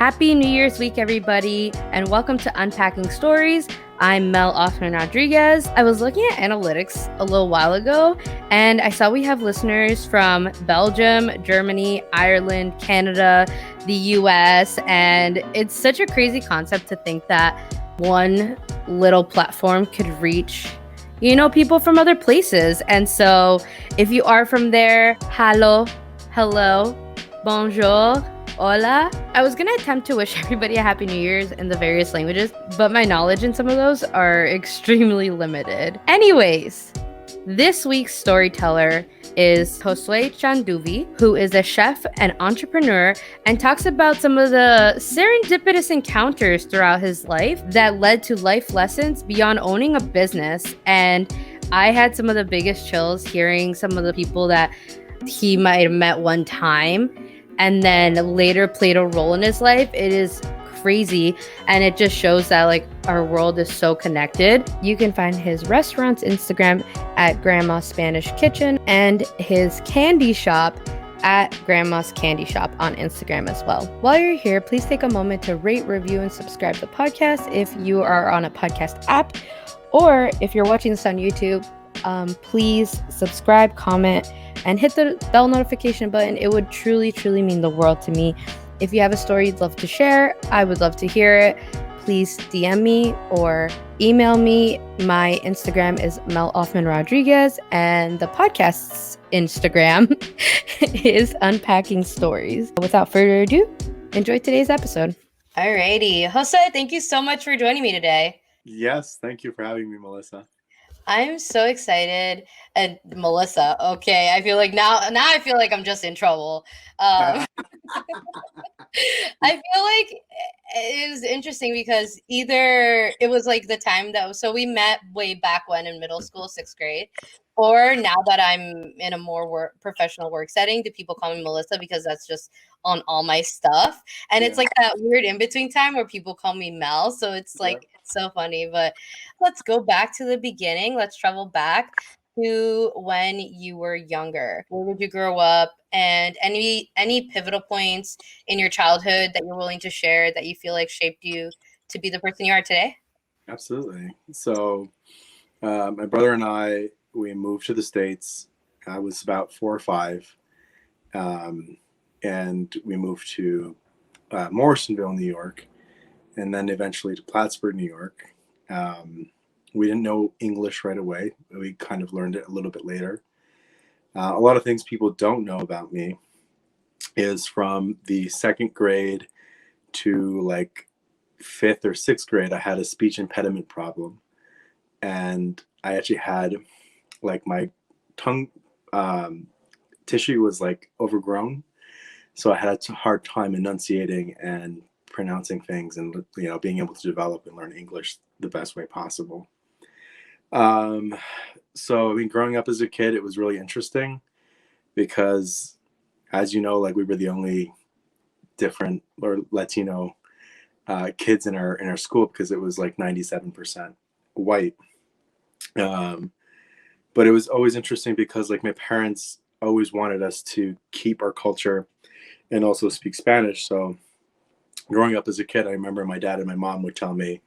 Happy New Year's week, everybody, and welcome to Unpacking Stories. I'm Mel Offman Rodriguez. I was looking at analytics a little while ago, and I saw we have listeners from Belgium, Germany, Ireland, Canada, the US, and it's such a crazy concept to think that one little platform could reach, people from other places. And so if you are from there, hello, bonjour, hola. I was going to attempt to wish everybody a Happy New Year's in the various languages, but my knowledge in some of those are extremely limited. Anyways, this week's storyteller is Josue Chanduvi, who is a chef and entrepreneur and talks about some of the serendipitous encounters throughout his life that led to life lessons beyond owning a business. And I had some of the biggest chills hearing some of the people that he might have met one time and then later played a role in his life. It is crazy, and it just shows that our world is so connected. You can find his restaurant's Instagram at Grandma's Spanish Kitchen and his candy shop at Grandma's Candy Shop on Instagram as well. While you're here, please take a moment to rate, review, and subscribe to the podcast if you are on a podcast app, or if you're watching this on YouTube, please subscribe, comment, and hit the bell notification button. It would truly, truly mean the world to me. If you have a story you'd love to share, I would love to hear it. Please DM me or email me. My Instagram is Mel Offman Rodriguez, and the podcast's Instagram is Unpacking Stories. Without further ado, enjoy today's episode. Alrighty. Jose, thank you so much for joining me today. Yes, thank you for having me, Melissa. I'm so excited. And Melissa, okay, I feel like now I feel like I'm just in trouble. I feel like it was interesting because either it was like the time so we met way back when in middle school, 6th grade, or now that I'm in a more professional work setting, do people call me Melissa because that's just on all my stuff. And it's like that weird in-between time where people call me Mel. So it's like, it's so funny. But let's go back to the beginning. Let's travel back to when you were younger. Where did you grow up? And any pivotal points in your childhood that you're willing to share that you feel like shaped you to be the person you are today? Absolutely. So my brother and I, we moved to the States. I was about 4 or 5. And we moved to Morrisonville, New York, and then eventually to Plattsburgh, New York. We didn't know English right away. We kind of learned it a little bit later. A lot of things people don't know about me is from the 2nd grade to 5th or 6th grade, I had a speech impediment problem. And I actually had my tongue tissue was overgrown. So I had a hard time enunciating and pronouncing things and, being able to develop and learn English the best way possible. So, growing up as a kid, it was really interesting because, as you know, we were the only different or Latino kids in our school because it was 97% white. But it was always interesting because my parents always wanted us to keep our culture and also speak Spanish. So growing up as a kid, I remember my dad and my mom would tell me,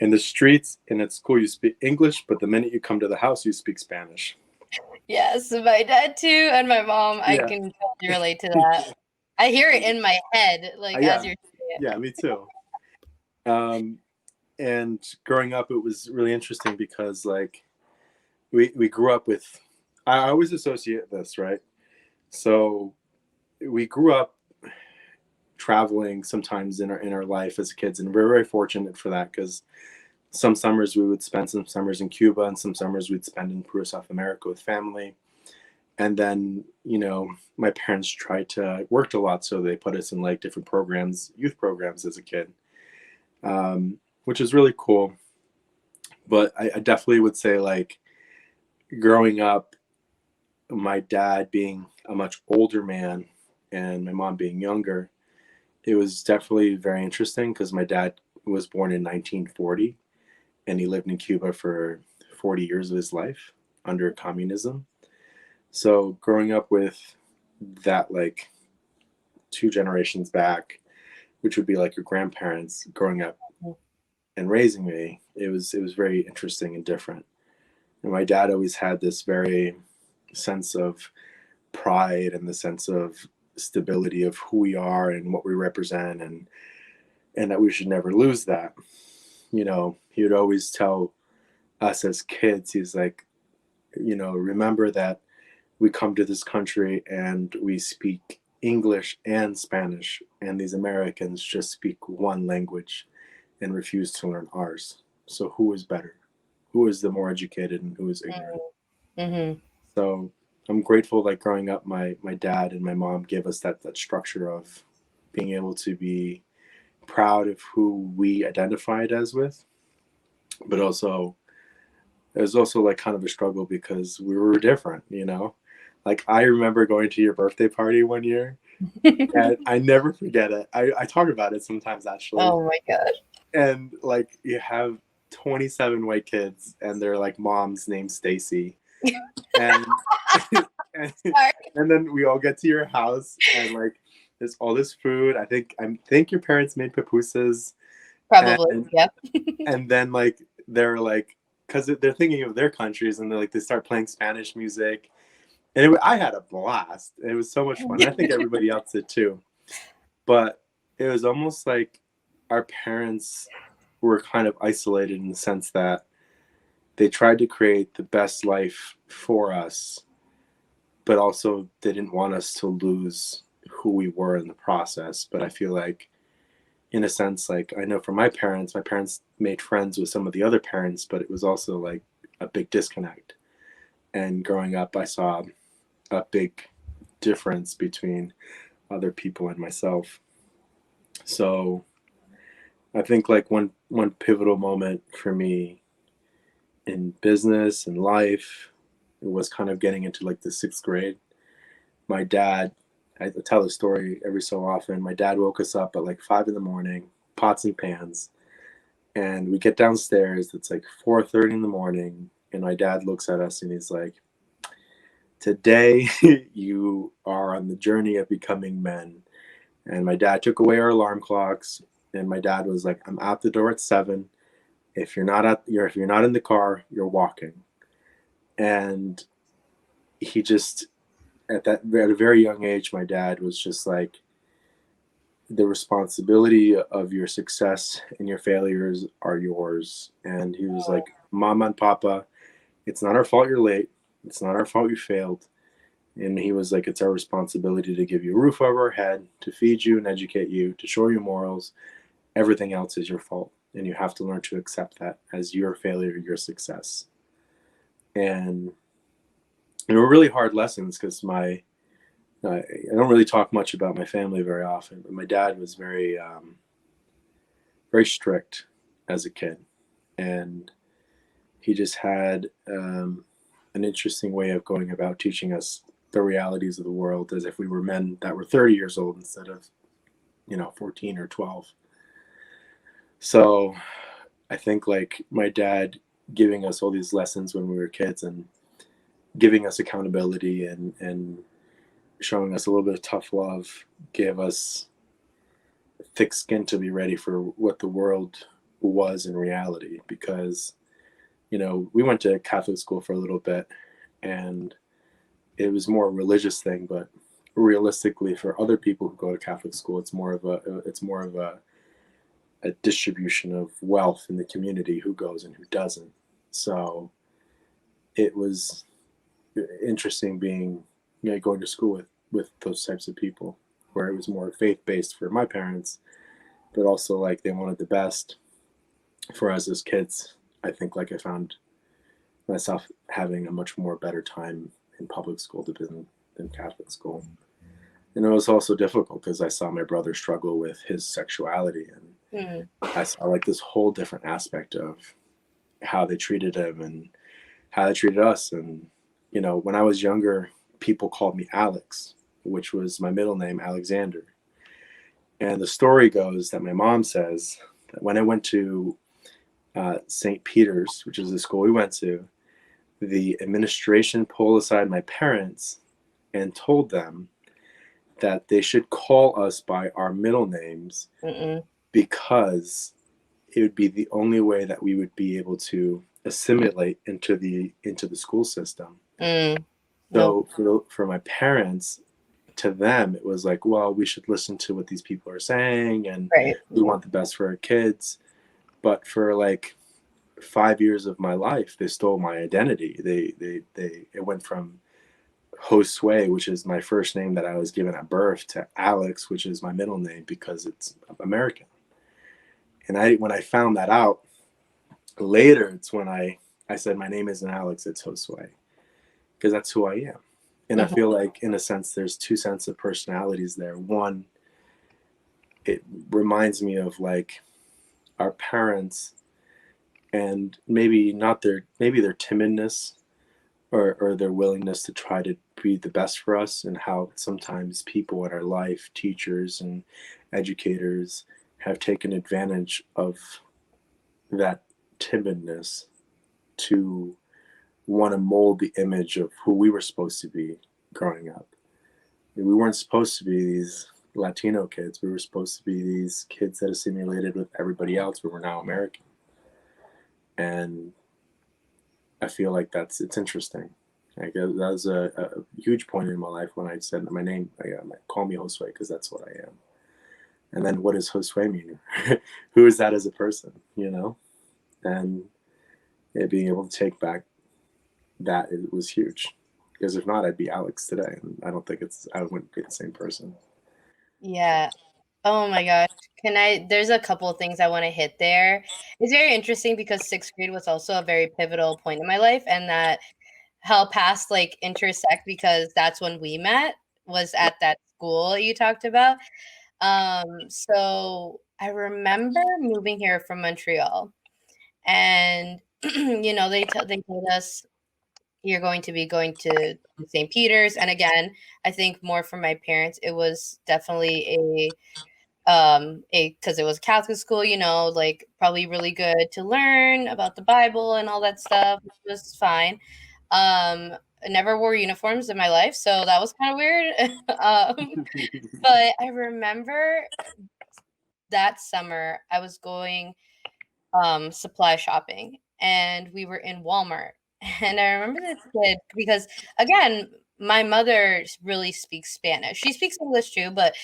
in the streets and at school, you speak English, but the minute you come to the house, you speak Spanish. Yes, my dad too, and my mom. I can totally relate to that. I hear it in my head, as you're saying it. Yeah, me too. And growing up, it was really interesting because we grew up with, I always associate this, right? So we grew up traveling sometimes in our life as kids, and we're very fortunate for that because some summers we would spend some summers in Cuba and some summers we'd spend in Peru, South America with family. And then, my parents worked a lot, so they put us in different programs, youth programs as a kid, which is really cool. But I definitely would say growing up, my dad being a much older man and my mom being younger, it was definitely very interesting because my dad was born in 1940 and he lived in Cuba for 40 years of his life under communism. So growing up with that 2 generations back, which would be like your grandparents growing up and raising me, it was very interesting and different. And my dad always had this very sense of pride and the sense of stability of who we are and what we represent, and that we should never lose that. He would always tell us as kids, he's like, remember that we come to this country and we speak English and Spanish, and these Americans just speak one language and refuse to learn ours. So who is better? Who is the more educated and who is ignorant? Mm-hmm. So I'm grateful, like growing up, my dad and my mom gave us that structure of being able to be proud of who we identified as with, but also it was also like kind of a struggle because we were different. Like I remember going to your birthday party one year, and I never forget it. I talk about it sometimes actually. Oh my gosh. And like you have 27 white kids and they're like mom's named Stacy. And, and and then we all get to your house and like there's all this food. I think your parents made pupusas. Probably. And, Yep. and then like they're like, because they're thinking of their countries and they start playing Spanish music. And I had a blast. It was so much fun. I think everybody else did too. But it was almost like our parents were kind of isolated in the sense that they tried to create the best life for us, but also they didn't want us to lose who we were in the process. But I feel like, in a sense, like I know for my parents made friends with some of the other parents, but it was also like a big disconnect. And growing up, I saw a big difference between other people and myself. So I think like one pivotal moment for me in business and life was kind of getting into like the sixth grade. My dad, I tell the story every so often. My dad woke us up at like 5 in the morning, pots and pans, and we get downstairs. It's like 4:30 in the morning, and my dad looks at us and he's like, "Today you are on the journey of becoming men." And my dad took away our alarm clocks, and my dad was like, "I'm out the door at 7. If you're not in the car, you're walking." And he just at a very young age, my dad was just like, the responsibility of your success and your failures are yours. And he was like, "Mama and Papa, it's not our fault you're late. It's not our fault you failed." And he was like, "It's our responsibility to give you a roof over our head, to feed you and educate you, to show you morals. Everything else is your fault. And you have to learn to accept that as your failure, your success." And they were really hard lessons because I don't really talk much about my family very often, but my dad was very strict as a kid. And he just had an interesting way of going about teaching us the realities of the world as if we were men that were 30 years old instead of 14 or 12. So I think like my dad giving us all these lessons when we were kids and giving us accountability and showing us a little bit of tough love gave us thick skin to be ready for what the world was in reality. Because we went to Catholic school for a little bit, and it was more a religious thing. But realistically, for other people who go to Catholic school, it's more of a distribution of wealth in the community, who goes and who doesn't. So it was interesting being going to school with those types of people, where it was more faith-based for my parents, but also like they wanted the best for us as kids. I think like I found myself having a much more better time in public school than Catholic school. And it was also difficult because I saw my brother struggle with his sexuality, and I saw like this whole different aspect of how they treated him and how they treated us. And when I was younger, people called me Alex, which was my middle name, Alexander. And the story goes that my mom says that when I went to St. Peter's, which is the school we went to, the administration pulled aside my parents and told them that they should call us by our middle names Mm-mm. because it would be the only way that we would be able to assimilate into the school system. Mm. Nope. So for my parents, to them it was like, well, we should listen to what these people are saying, and Right. we want the best for our kids. But for like 5 years of my life, they stole my identity. They it went from Josue, which is my first name that I was given at birth, to Alex, which is my middle name because it's American. And when I found that out later, it's when I said my name isn't Alex, it's Josue, because that's who I am. And I Mhm. feel like, in a sense, there's two sets of personalities there. One, it reminds me of like our parents, and maybe not maybe their timidness, or their willingness to try to be the best for us, and how sometimes people in our life, teachers and educators, have taken advantage of that timidness to want to mold the image of who we were supposed to be growing up. We weren't supposed to be these Latino kids. We were supposed to be these kids that assimilated with everybody else, but we're now American. And I feel like it's interesting. Like, that was a huge point in my life when I said my name. Call me Josue because that's what I am. And then, what does Josue mean? Who is that as a person? And being able to take back that, it was huge. Because if not, I'd be Alex today, and I don't think I wouldn't be the same person. Yeah. Oh my gosh. There's a couple of things I want to hit there. It's very interesting because sixth grade was also a very pivotal point in my life, and that how past like intersect because that's when we met was Yep. at that school you talked about. So I remember moving here from Montreal, and they told us you're going to be going to St. Peter's, and again, I think more from my parents, it was definitely a because it was Catholic school, like probably really good to learn about the Bible and all that stuff, which was fine. I never wore uniforms in my life, so that was kind of weird. But I remember that summer I was going supply shopping, and we were in Walmart. And I remember this kid because, again, my mother really speaks Spanish. She speaks English too, but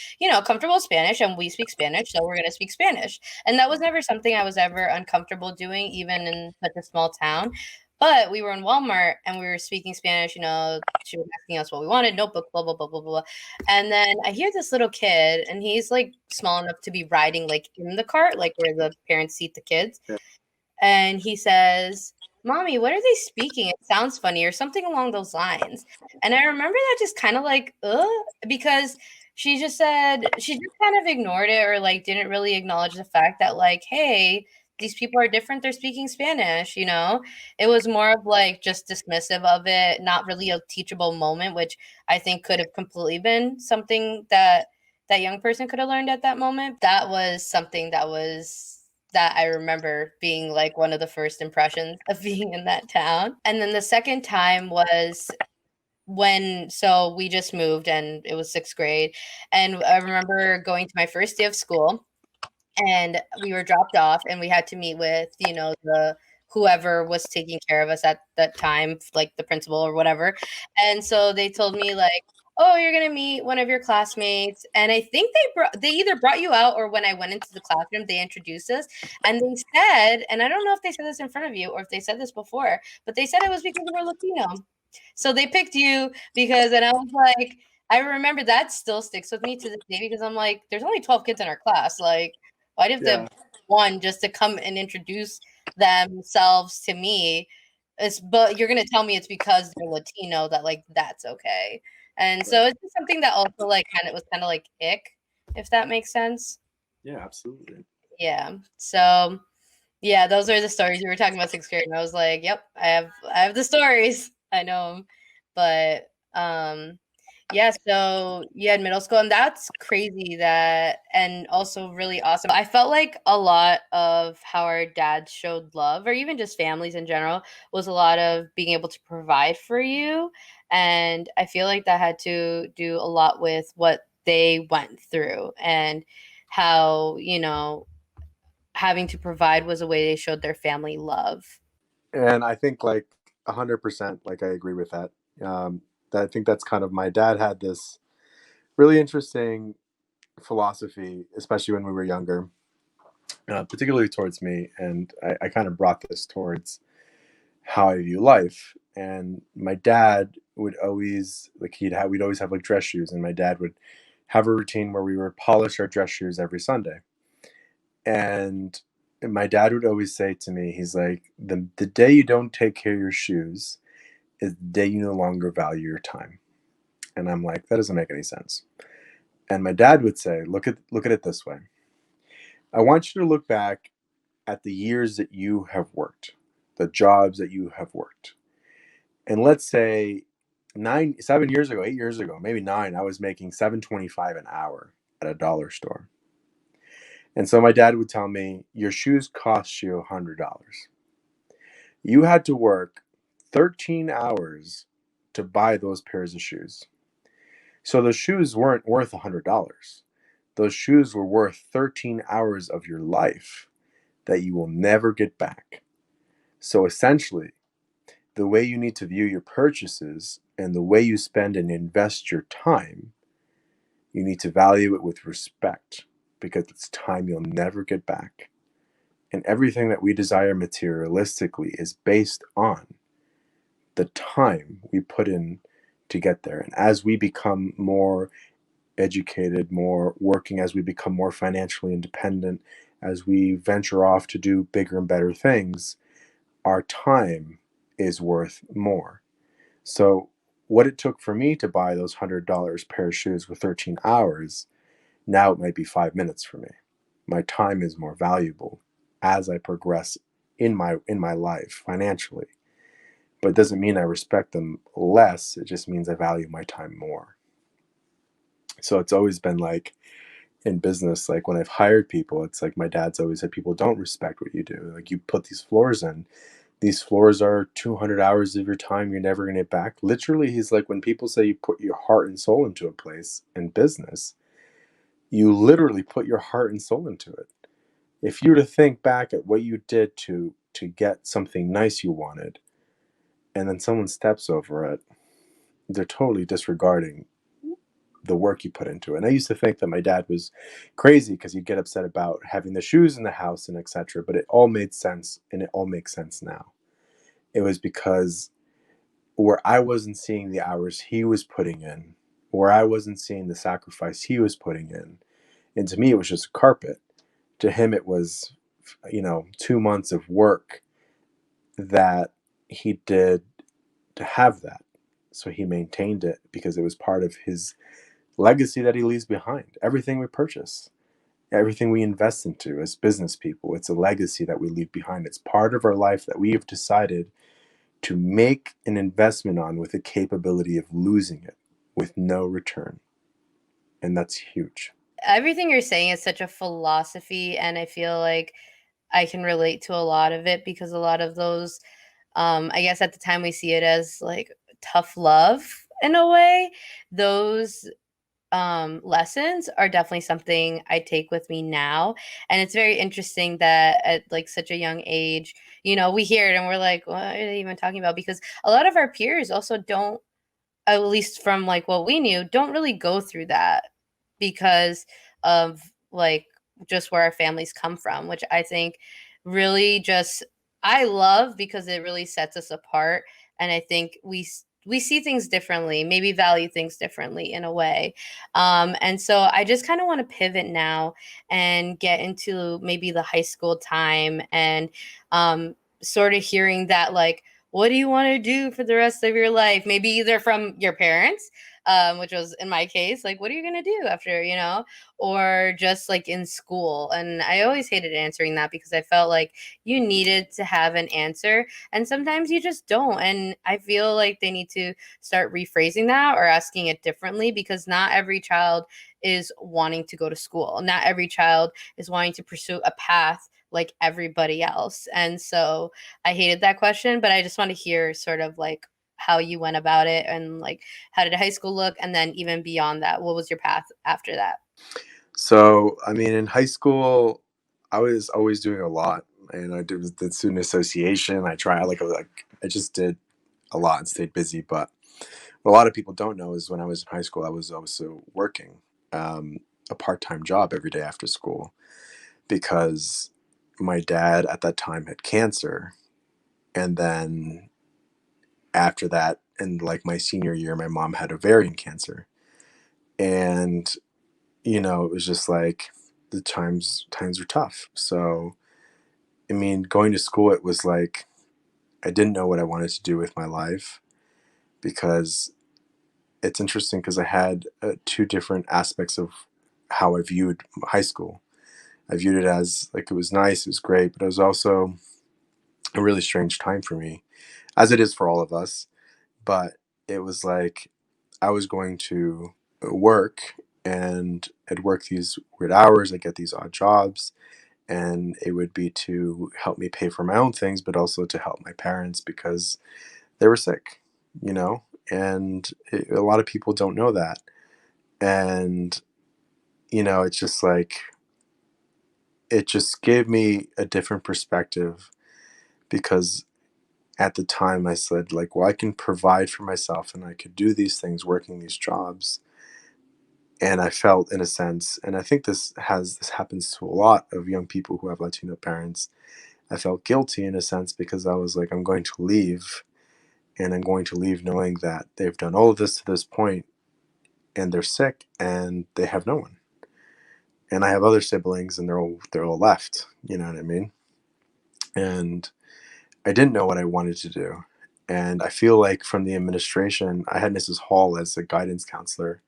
comfortable Spanish, and we speak Spanish, so we're gonna speak Spanish. And that was never something I was ever uncomfortable doing, even in such a small town. But we were in Walmart and we were speaking Spanish. She was asking us what we wanted, notebook, blah blah blah blah blah. And then I hear this little kid, and he's like small enough to be riding like in the cart, like where the parents seat the kids. Yeah. And he says, "Mommy, what are they speaking? It sounds funny," or something along those lines. And I remember that just kind of like, because she just kind of ignored it, or like didn't really acknowledge the fact that, like, hey, these people are different. They're speaking Spanish. It was more of like just dismissive of it, not really a teachable moment, which I think could have completely been something that that young person could have learned at that moment. That was something that I remember being like one of the first impressions of being in that town. And then the second time was so we just moved and it was sixth grade. And I remember going to my first day of school, and we were dropped off and we had to meet with, the whoever was taking care of us at that time, like the principal or whatever. And so they told me like, "Oh, you're going to meet one of your classmates." And I think they either brought you out, or when I went into the classroom they introduced us, and they said, and I don't know if they said this in front of you or if they said this before, but they said it was because you were Latino. So they picked you because, and I was like, I remember that still sticks with me to this day because I'm like, there's only 12 kids in our class. Like, why did the Yeah. one just to come and introduce themselves to me? But you're gonna tell me it's because they're Latino that like that's okay. And so Right. it's just something that also like kind of like ick, if that makes sense. Yeah. Absolutely. Yeah. So yeah, those are the stories we were talking about sixth grade, and I was like, "Yep, I have the stories. I know 'em." But yeah, so you had middle school, and that's crazy and also really awesome. I felt like a lot of how our dads showed love, or even just families in general, was a lot of being able to provide for you. And I feel like that had to do a lot with what they went through, and how, having to provide was a way they showed their family love. And I think like 100%, like I agree with that. Um, I think that's kind of my dad had this really interesting philosophy, especially when we were younger, particularly towards me. And I kind of brought this towards how I view life. And my dad would always like we'd always have like dress shoes, and my dad would have a routine where we would polish our dress shoes every Sunday. And my dad would always say to me, he's like, the day you don't take care of your shoes is the day you no longer value your time. And I'm like, that doesn't make any sense. And my dad would say, look at it this way. I want you to look back at the years that you have worked, the jobs that you have worked. And let's say 7 years ago, 8 years ago, maybe nine, I was making $7.25 an hour at a dollar store. And so my dad would tell me, your shoes cost you $100. You had to work 13 hours to buy those pairs of shoes. So those shoes weren't worth $100. Those shoes were worth 13 hours of your life that you will never get back. So essentially, the way you need to view your purchases and the way you spend and invest your time, you need to value it with respect, because it's time you'll never get back. And everything that we desire materialistically is based on the time we put in to get there. And as we become more educated, more working, as we become more financially independent, as we venture off to do bigger and better things, our time is worth more. So, what it took for me to buy those $100 pair of shoes with 13 hours, now it might be 5 minutes for me. My time is more valuable as I progress in my life financially. But it doesn't mean I respect them less. It just means I value my time more. So it's always been like in business, like when I've hired people, it's like my dad's always said, people don't respect what you do. Like, you put these floors in, these floors are 200 hours of your time you're never going to get back. Literally, he's like, when people say you put your heart and soul into a place in business, you literally put your heart and soul into it. If you were to think back at what you did to get something nice you wanted, and then someone steps over it, they're totally disregarding the work you put into it. And I used to think that my dad was crazy because he'd get upset about having the shoes in the house and etc. But it all made sense, and it all makes sense now. It was because where I wasn't seeing the hours he was putting in, where I wasn't seeing the sacrifice he was putting in, and to me it was just a carpet. To him it was, 2 months of work that he did to have that. So he maintained it because it was part of his legacy that he leaves behind. Everything we purchase, everything we invest into as business people, it's a legacy that we leave behind. It's part of our life that we have decided to make an investment on with the capability of losing it with no return. And that's huge. Everything you're saying is such a philosophy, and I feel like I can relate to a lot of it, because a lot of those, I guess at the time we see it as like tough love in a way. Those lessons are definitely something I take with me now. And it's very interesting that at like such a young age, we hear it and we're like, what are they even talking about? Because a lot of our peers also don't, at least from like what we knew, don't really go through that because of like just where our families come from, which I think really just I love, because it really sets us apart. And I think we see things differently, maybe value things differently in a way. And so I just kind of want to pivot now and get into maybe the high school time, and sort of hearing that, like, what do you want to do for the rest of your life? Maybe either from your parents, which was in my case, like, what are you going to do after, or just like in school. And I always hated answering that because I felt like you needed to have an answer. And sometimes you just don't. And I feel like they need to start rephrasing that or asking it differently, because not every child is wanting to go to school. Not every child is wanting to pursue a path like everybody else. And so I hated that question, but I just want to hear sort of like how you went about it, and like how did high school look, and then even beyond that, what was your path after that? So, I mean, in high school, I was always doing a lot, and I did the student association. I just did a lot and stayed busy. But what a lot of people don't know is when I was in high school, I was also working um, a part-time job every day after school because my dad at that time had cancer, and then after that, in like my senior year, my mom had ovarian cancer, and it was just like the times were tough. So I mean, going to school, it was like I didn't know what I wanted to do with my life because it's interesting because I had two different aspects of how I viewed high school. I viewed it as like it was nice, it was great, but it was also a really strange time for me, as it is for all of us. But it was like I was going to work and I'd work these weird hours, I'd get these odd jobs, and it would be to help me pay for my own things, but also to help my parents because they were sick, you know? And a lot of people don't know that. And, it's just like, it just gave me a different perspective because at the time I said, like, well, I can provide for myself and I could do these things, working these jobs. And I felt, in a sense, and I think this happens to a lot of young people who have Latino parents. I felt guilty in a sense because I was like, I'm going to leave, and I'm going to leave knowing that they've done all of this to this point and they're sick and they have no one. And I have other siblings and they're all left, you know what I mean? And I didn't know what I wanted to do. And I feel like from the administration, I had Mrs. Hall as a guidance counselor,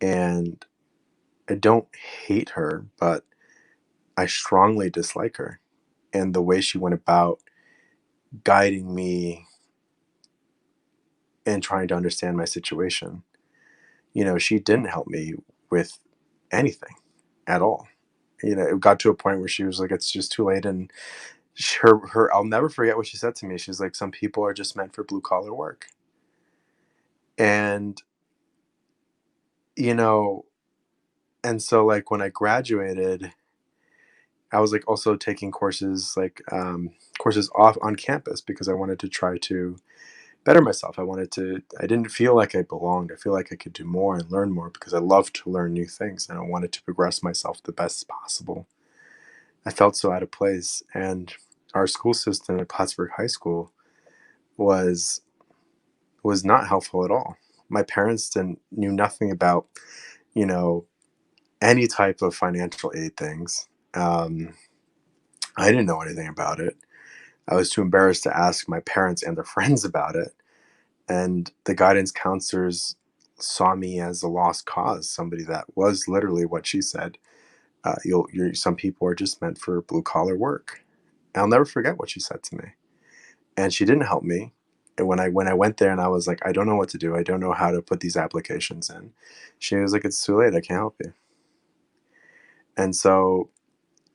and I don't hate her, but I strongly dislike her and the way she went about guiding me and trying to understand my situation. She didn't help me with anything at all. It got to a point where she was like, it's just too late. And I'll never forget what she said to me. She's like, some people are just meant for blue collar work. And, you know, and so like when I graduated, I was like also taking courses, like courses off on campus because I wanted to try to better myself. I didn't feel like I belonged. I feel like I could do more and learn more because I love to learn new things and I wanted to progress myself the best possible. I felt so out of place. And our school system at Plattsburgh High School was was not helpful at all. My parents didn't knew nothing about, you know, any type of financial aid things. I didn't know anything about it. I was too embarrassed to ask my parents and their friends about it. And the guidance counselors saw me as a lost cause, somebody that was literally what she said. Some people are just meant for blue collar work. And I'll never forget what she said to me. And she didn't help me. And when I went there and I was like, I don't know what to do. I don't know how to put these applications in. She was like, it's too late. I can't help you. And so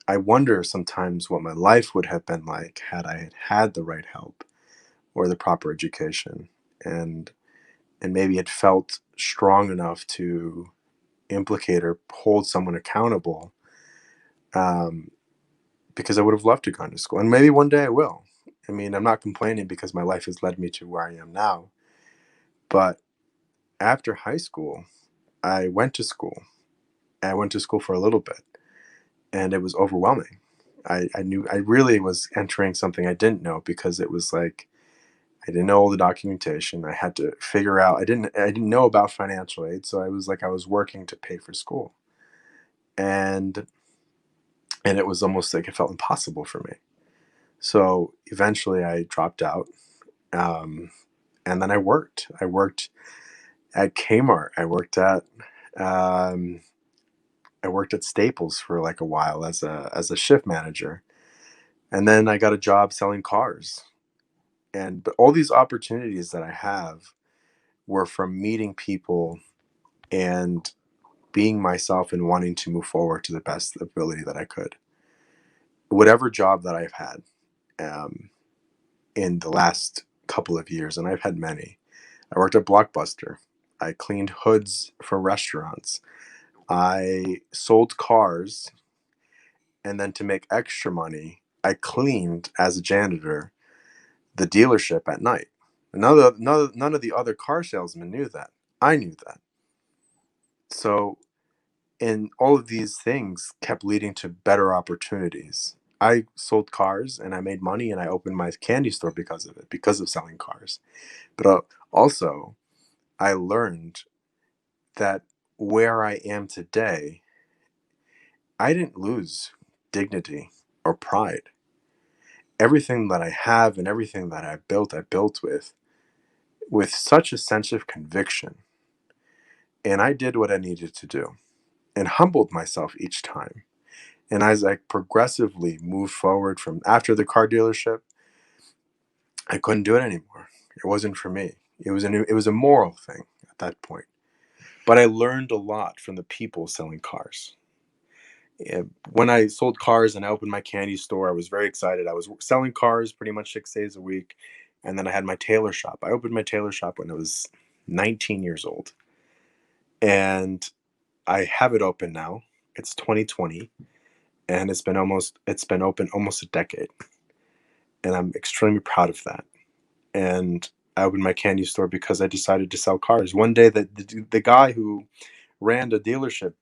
I wonder sometimes what my life would have been like had I had the right help or the proper education, and maybe it felt strong enough to implicate or hold someone accountable, um, because I would have loved to go to school, and maybe one day I will. I mean, I'm not complaining because my life has led me to where I am now. But after high school, I went to school. I went to school for a little bit, and it was overwhelming. I knew I really was entering something I didn't know because it was like I didn't know all the documentation. I had to figure out. I didn't know about financial aid, so I was like I was working to pay for school, and it was almost like it felt impossible for me. So eventually, I dropped out, um, and then I worked. I worked at Kmart. Um, I worked at Staples for like a while as a shift manager, and then I got a job selling cars. And but all these opportunities that I have were from meeting people and being myself and wanting to move forward to the best ability that I could. Whatever job that I've had, um, in the last couple of years, and I've had many. I worked at Blockbuster. I cleaned hoods for restaurants. I sold cars, and then to make extra money, I cleaned as a janitor the dealership at night. None of the other car salesmen knew that. I knew that. So, and all of these things kept leading to better opportunities. I sold cars and I made money and I opened my candy store because of it, because of selling cars. But also, I learned that where I am today, I didn't lose dignity or pride. Everything that I have and everything that I built with such a sense of conviction. And I did what I needed to do and humbled myself each time. And as I progressively moved forward from after the car dealership, I couldn't do it anymore. It wasn't for me. It was a moral thing at that point. But I learned a lot from the people selling cars. When I sold cars and I opened my candy store, I was very excited. I was selling cars pretty much 6 days a week. And then I had my tailor shop. I opened my tailor shop when I was 19 years old. And I have it open now. It's 2020 and it's been open almost a decade. And I'm extremely proud of that. And I opened my candy store because I decided to sell cars. One day the guy who ran the dealership,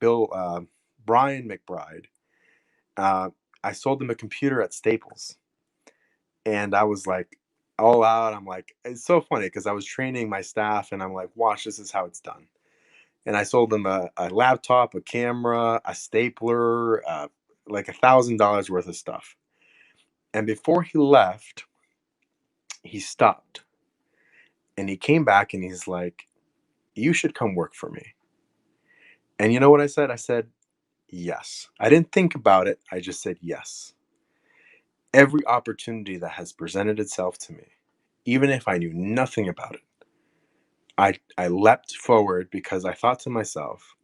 Brian McBride, uh, I sold him a computer at Staples, and I was like all out. I'm like, it's so funny because I was training my staff, and I'm like, watch, this is how it's done. And I sold them a laptop, a camera, a stapler, like $1,000 worth of stuff. And before he left, he stopped and he came back and he's like, "You should come work for me." And you know what I said? I said, yes. I didn't think about it. I just said yes. Every opportunity that has presented itself to me, even if I knew nothing about it, I leapt forward because I thought to myself,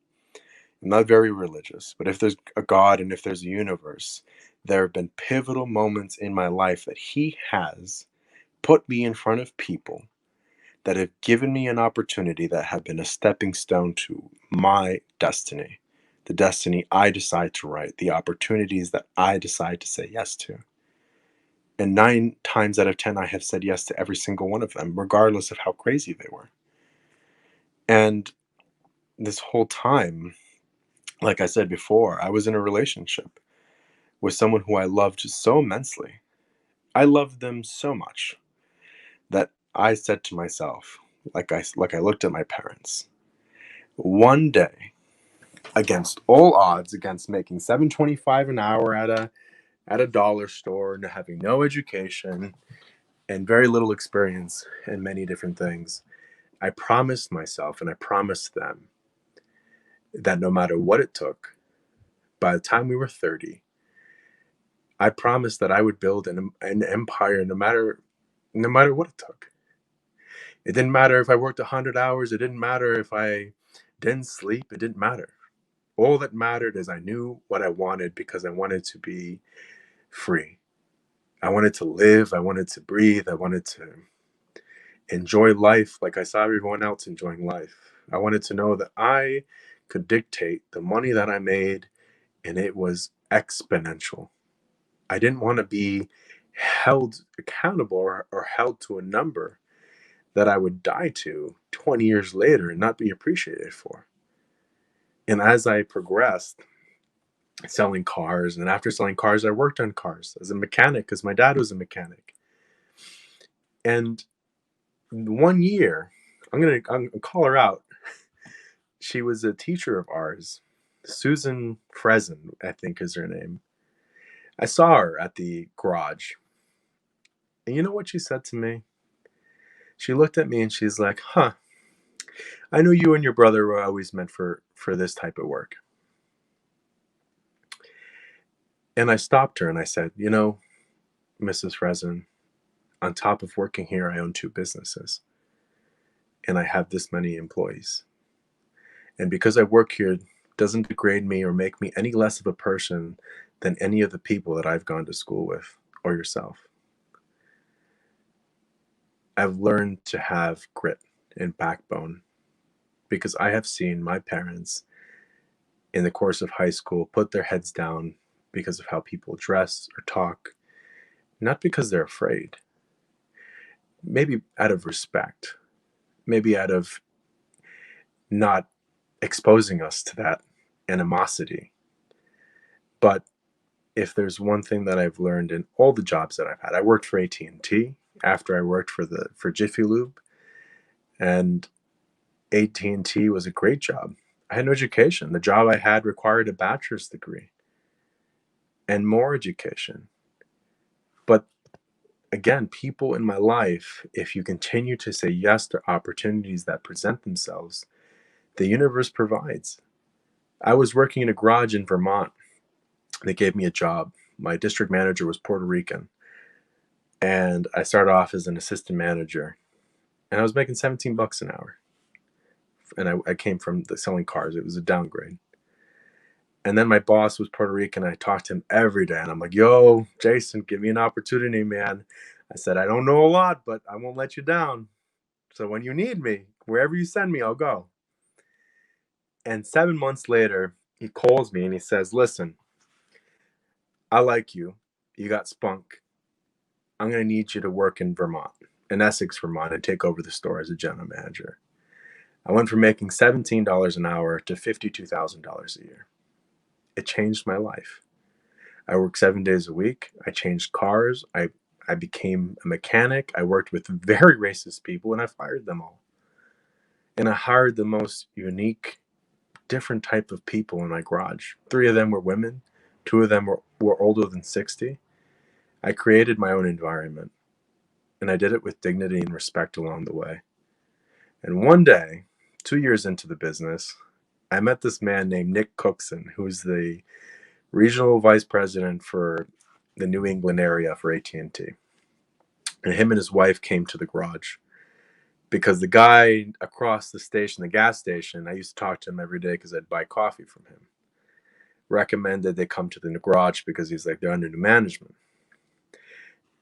I'm not very religious, but if there's a God and if there's a universe, there have been pivotal moments in my life that He has put me in front of people that have given me an opportunity that have been a stepping stone to my destiny, the destiny I decide to write, the opportunities that I decide to say yes to. And 9 times out of 10, I have said yes to every single one of them, regardless of how crazy they were. And this whole time, like I said before, I was in a relationship with someone who I loved so immensely. I loved them so much that I said to myself, like I looked at my parents, one day, against all odds, against making $7.25 an hour at a dollar store and having no education and very little experience in many different things, I promised myself and I promised them that no matter what it took, by the time we were 30, I promised that I would build an empire no matter what it took. It didn't matter if I worked 100 hours. It didn't matter if I didn't sleep. It didn't matter. All that mattered is I knew what I wanted because I wanted to be free. I wanted to live. I wanted to breathe. I wanted to enjoy life like I saw everyone else enjoying life. I wanted to know that I could dictate the money that I made and it was exponential. I didn't want to be held accountable or held to a number that I would die to 20 years later and not be appreciated for. And as I progressed, selling cars, and after selling cars, I worked on cars as a mechanic because my dad was a mechanic. And one year, I'm gonna call her out. She was a teacher of ours, Susan Fresen, I think is her name. I saw her at the garage, and you know what she said to me? She looked at me and she's like, "Huh, I know you and your brother were always meant for this type of work." And I stopped her and I said, "You know, Mrs. Fresen, on top of working here, I own 2 businesses and I have this many employees. And because I work here doesn't degrade me or make me any less of a person than any of the people that I've gone to school with or yourself. I've learned to have grit and backbone because I have seen my parents in the course of high school put their heads down because of how people dress or talk, not because they're afraid, maybe out of respect, maybe out of not exposing us to that animosity. But if there's one thing that I've learned in all the jobs that I've had, I worked for AT&T after I worked for Jiffy Lube, and AT&T was a great job. I had no education. The job I had required a bachelor's degree and more education. But again, people in my life, if you continue to say yes to opportunities that present themselves, the universe provides. I was working in a garage in Vermont. They gave me a job. My district manager was Puerto Rican. And I started off as an assistant manager. And I was making 17 bucks an hour. And I came from selling cars. It was a downgrade. And then my boss was Puerto Rican. I talked to him every day. And I'm like, yo, Jason, give me an opportunity, man. I said, I don't know a lot, but I won't let you down. So when you need me, wherever you send me, I'll go. And 7 months later, he calls me and he says, listen, I like you. You got spunk. I'm going to need you to work in Vermont, in Essex, Vermont, and take over the store as a general manager. I went from making $17 an hour to $52,000 a year. It changed my life. I worked 7 days a week. I changed cars. I became a mechanic. I worked with very racist people, and I fired them all. And I hired the most unique, different type of people in my garage. 3 of them were women. 2 of them were older than 60. I created my own environment, and I did it with dignity and respect along the way. And one day, 2 years into the business, I met this man named Nick Cookson, who's the regional vice president for the New England area for AT&T. And him and his wife came to the garage because the guy across the station, the gas station, I used to talk to him every day because I'd buy coffee from him, recommended they come to the garage because he's like, they're under new management.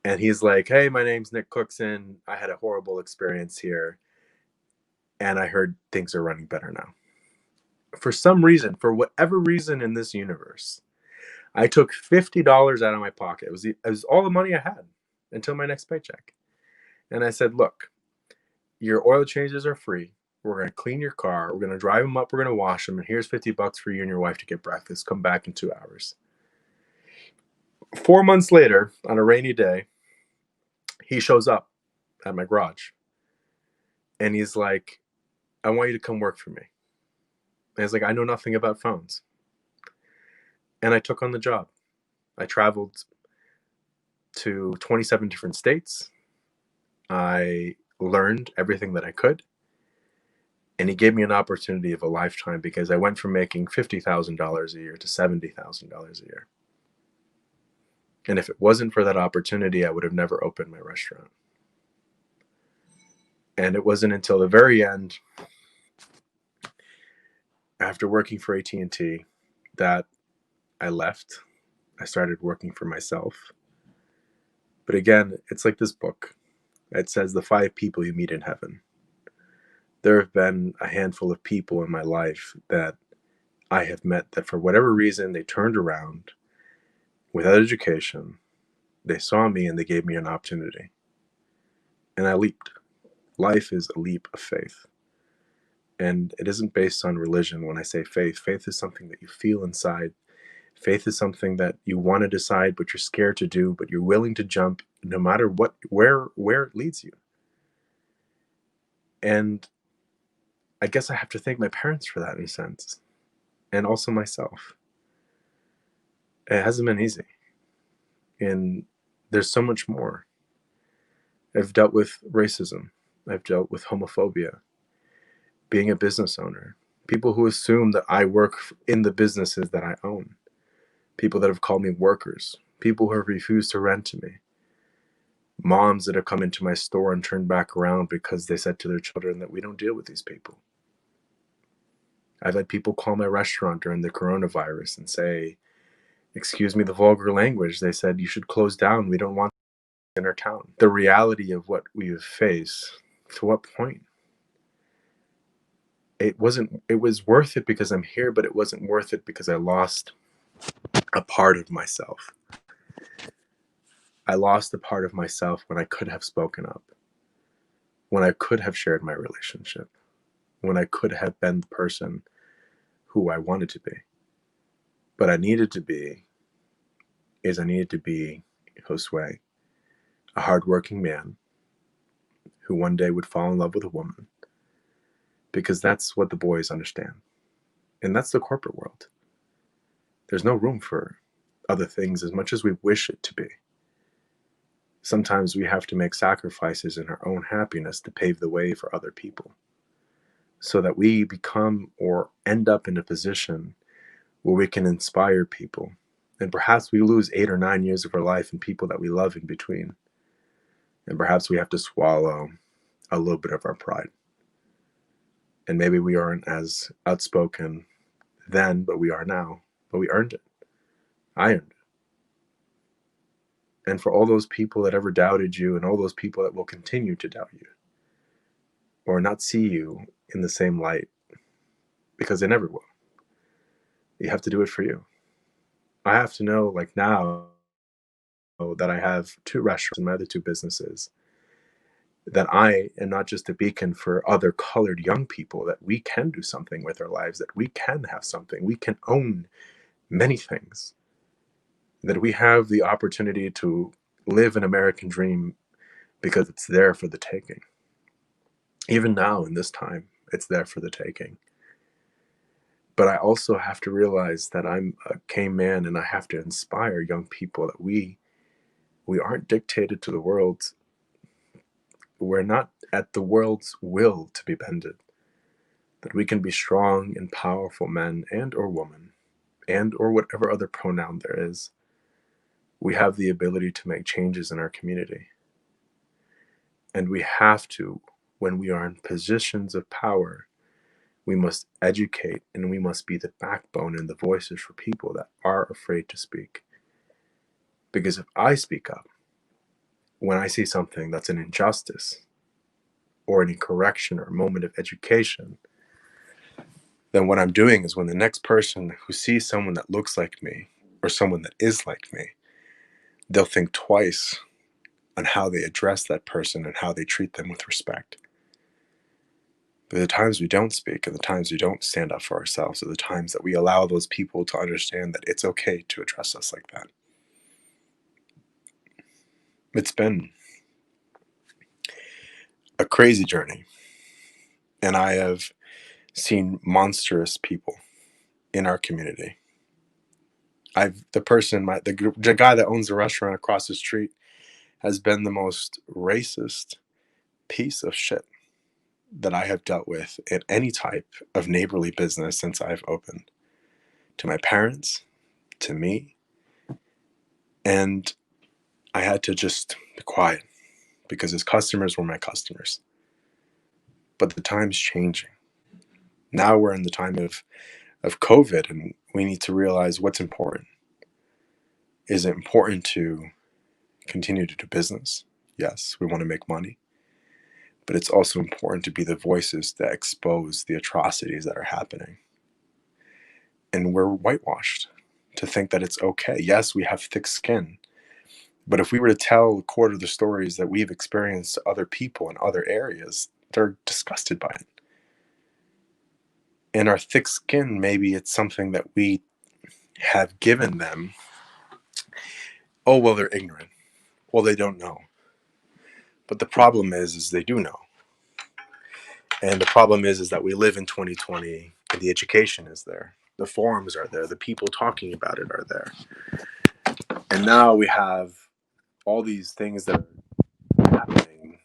And he's like, hey, my name's Nick Cookson. I had a horrible experience here, and I heard things are running better now. For some reason, for whatever reason in this universe, I took $50 out of my pocket. It was all the money I had until my next paycheck. And I said, look, your oil changes are free. We're going to clean your car. We're going to drive them up. We're going to wash them. And here's $50 for you and your wife to get breakfast. Come back in 2 hours. 4 months later, on a rainy day, he shows up at my garage. And he's like, I want you to come work for me. And he's like, I know nothing about phones. And I took on the job. I traveled to 27 different states. I learned everything that I could. And he gave me an opportunity of a lifetime because I went from making $50,000 a year to $70,000 a year. And if it wasn't for that opportunity, I would have never opened my restaurant. And it wasn't until the very end, after working for AT&T, that I left. I started working for myself. But again, it's like this book. It says the 5 people you meet in heaven. There have been a handful of people in my life that I have met that for whatever reason, they turned around without education. They saw me and they gave me an opportunity. And I leaped. Life is a leap of faith. And it isn't based on religion when I say faith. Faith is something that you feel inside. Faith is something that you want to decide, but you're scared to do, but you're willing to jump no matter where it leads you. And I guess I have to thank my parents for that in a sense. And also myself. It hasn't been easy. And there's so much more. I've dealt with racism. I've dealt with homophobia. Being a business owner. People who assume that I work in the businesses that I own. People that have called me workers. People who have refused to rent to me. Moms that have come into my store and turned back around because they said to their children that we don't deal with these people. I've had people call my restaurant during the coronavirus and say, excuse me the vulgar language, they said you should close down. We don't want in our town. The reality of what we face, to what point? It was worth it because I'm here, but it wasn't worth it because I lost a part of myself. I lost a part of myself when I could have spoken up, when I could have shared my relationship, when I could have been the person who I wanted to be. But I needed to be Josue, a hardworking man who one day would fall in love with a woman, because that's what the boys understand. And that's the corporate world. There's no room for other things as much as we wish it to be. Sometimes we have to make sacrifices in our own happiness to pave the way for other people, so that we become or end up in a position where we can inspire people. And perhaps we lose 8 or 9 years of our life and people that we love in between. And perhaps we have to swallow a little bit of our pride. And maybe we aren't as outspoken then, but we are now. But we earned it. I earned it. And for all those people that ever doubted you, and all those people that will continue to doubt you or not see you in the same light, because they never will, you have to do it for you. I have to know, like now that I have 2 restaurants and my other 2 businesses, that I am not just a beacon for other colored young people, that we can do something with our lives, that we can have something, we can own many things, that we have the opportunity to live an American dream because it's there for the taking. Even now in this time, it's there for the taking. But I also have to realize that I'm a gay man, and I have to inspire young people that we aren't dictated to the world. We're not at the world's will to be bended. That we can be strong and powerful men and or women, and or whatever other pronoun there is. We have the ability to make changes in our community. And we have to, when we are in positions of power, we must educate, and we must be the backbone and the voices for people that are afraid to speak. Because if I speak up, when I see something that's an injustice or an incorrection or a moment of education, then what I'm doing is, when the next person who sees someone that looks like me or someone that is like me, they'll think twice on how they address that person and how they treat them with respect. But the times we don't speak, and the times we don't stand up for ourselves, are the times that we allow those people to understand that it's okay to address us like that. It's been a crazy journey, and I have seen monstrous people in our community. The guy that owns the restaurant across the street has been the most racist piece of shit that I have dealt with in any type of neighborly business since I've opened. To my parents, to me, and I had to just be quiet because his customers were my customers. But the time's changing. Now we're in the time of COVID, and we need to realize what's important. Is it important to continue to do business? Yes, we want to make money. But it's also important to be the voices that expose the atrocities that are happening. And we're whitewashed to think that it's okay. Yes, we have thick skin. But if we were to tell a quarter of the stories that we've experienced to other people in other areas, they're disgusted by it. And our thick skin, maybe it's something that we have given them. Oh, well, they're ignorant. Well, they don't know. But the problem is they do know. And the problem is that we live in 2020, and the education is there. The forums are there. The people talking about it are there. And now we have all these things that are happening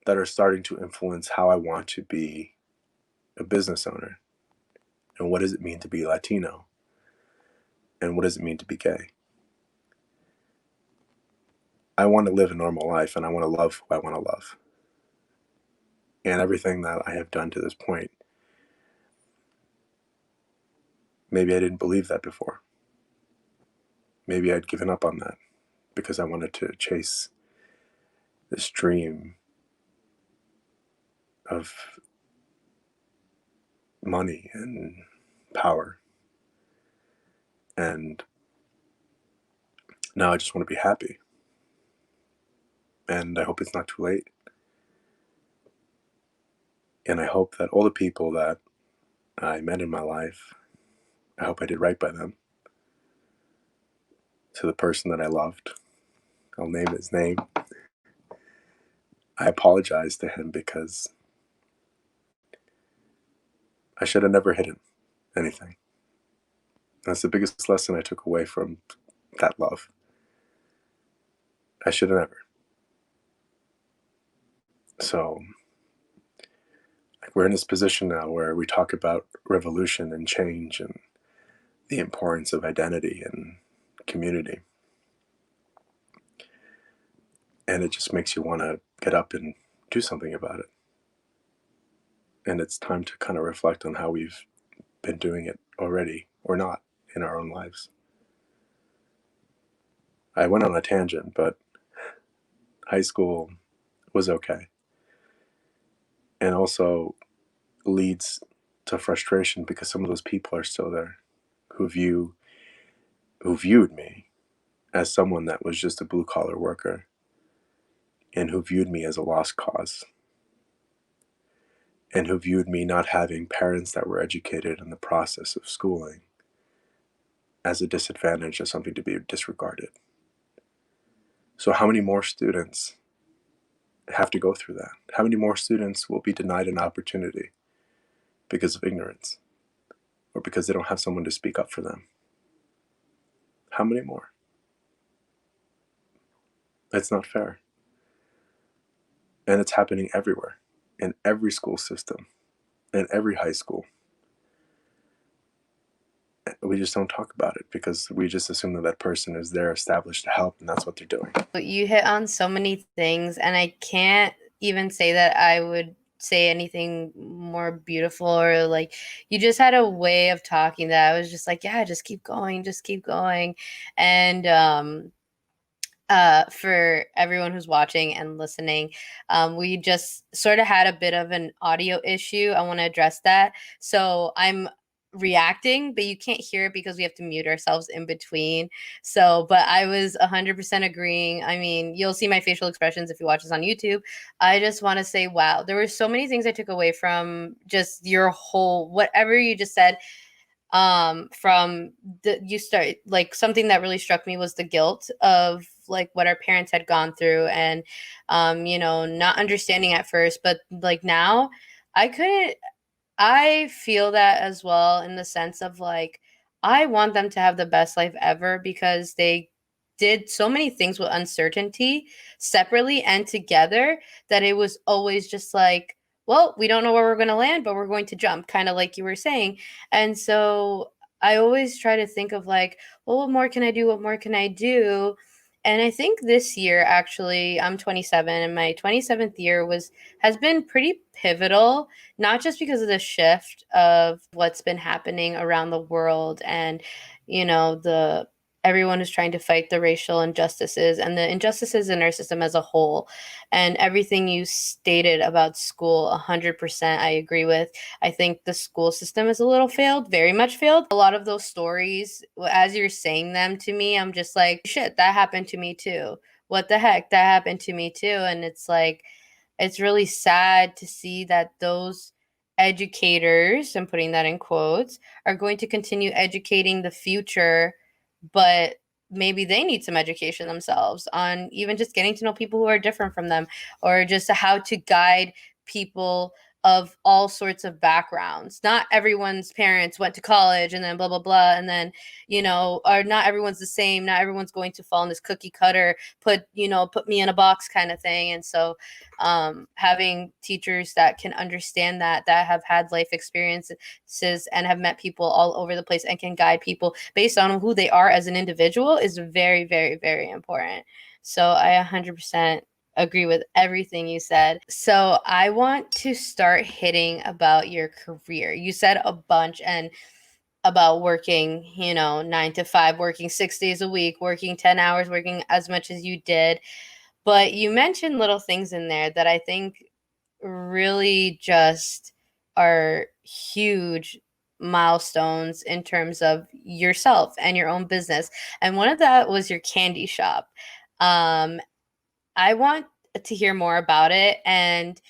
that are starting to influence how I want to be a business owner. And what does it mean to be Latino? And what does it mean to be gay? I want to live a normal life, and I want to love who I want to love. And everything that I have done to this point, maybe I didn't believe that before. Maybe I'd given up on that. because I wanted to chase this dream of money and power. And now I just want to be happy. And I hope it's not too late. And I hope that all the people that I met in my life, I hope I did right by them. To the person that I loved, I'll name his name. I apologize to him because I should have never hidden anything. That's the biggest lesson I took away from that love. I should have never. So we're in this position now where we talk about revolution and change and the importance of identity and community. And it just makes you want to get up and do something about it. And it's time to kind of reflect on how we've been doing it already or not in our own lives. I went on a tangent, but high school was okay. And also leads to frustration because some of those people are still there who viewed me as someone that was just a blue collar worker and who viewed me as a lost cause and who viewed me not having parents that were educated in the process of schooling as a disadvantage, as something to be disregarded. So how many more students have to go through that? How many more students will be denied an opportunity because of ignorance or because they don't have someone to speak up for them? How many more? It's not fair. And it's happening everywhere, in every school system, in every high school. We just don't talk about it because we just assume that that person is there established to help, and that's what they're doing. You hit on so many things, and I can't even say that I would say anything more beautiful, or like, you just had a way of talking that I was just like, yeah, just keep going, just keep going. And for everyone who's watching and listening, we just sort of had a bit of an audio issue. I want to address that. So I'm reacting, but you can't hear it because we have to mute ourselves in between. So, but I was 100% agreeing. I mean, you'll see my facial expressions if you watch this on YouTube. I just want to say, wow, there were so many things I took away from just your whole, whatever you just said. From the, you start, like, something that really struck me was the guilt of like what our parents had gone through, and not understanding at first, but like now I couldn't, I feel that as well, in the sense of like, I want them to have the best life ever because they did so many things with uncertainty separately and together, that it was always just like, well, we don't know where we're going to land, but we're going to jump, kind of like you were saying. And so I always try to think of like, well, what more can I do? What more can I do? And I think this year, actually, I'm 27, and my 27th year has been pretty pivotal, not just because of the shift of what's been happening around the world, and the everyone is trying to fight the racial injustices and the injustices in our system as a whole. And everything you stated about school, 100% I agree with. I think the school system is a little failed, very much failed. A lot of those stories, as you're saying them to me, I'm just like, shit, that happened to me too. What the heck, that happened to me too. And it's like, it's really sad to see that those educators, I'm putting that in quotes, are going to continue educating the future, but maybe they need some education themselves on even just getting to know people who are different from them, or just how to guide people of all sorts of backgrounds. Not everyone's parents went to college and then blah blah blah, and then or not everyone's the same. Not everyone's going to fall in this cookie cutter, put me in a box kind of thing. And so having teachers that can understand that have had life experiences and have met people all over the place and can guide people based on who they are as an individual is very, very, very important. So I 100% agree with everything you said. So I want to start hitting about your career. You said a bunch, and about working, 9 to 5, working 6 days a week, working 10 hours, working as much as you did. But you mentioned little things in there that I think really just are huge milestones in terms of yourself and your own business. And one of that was your candy shop. Um, I want to hear more about it. And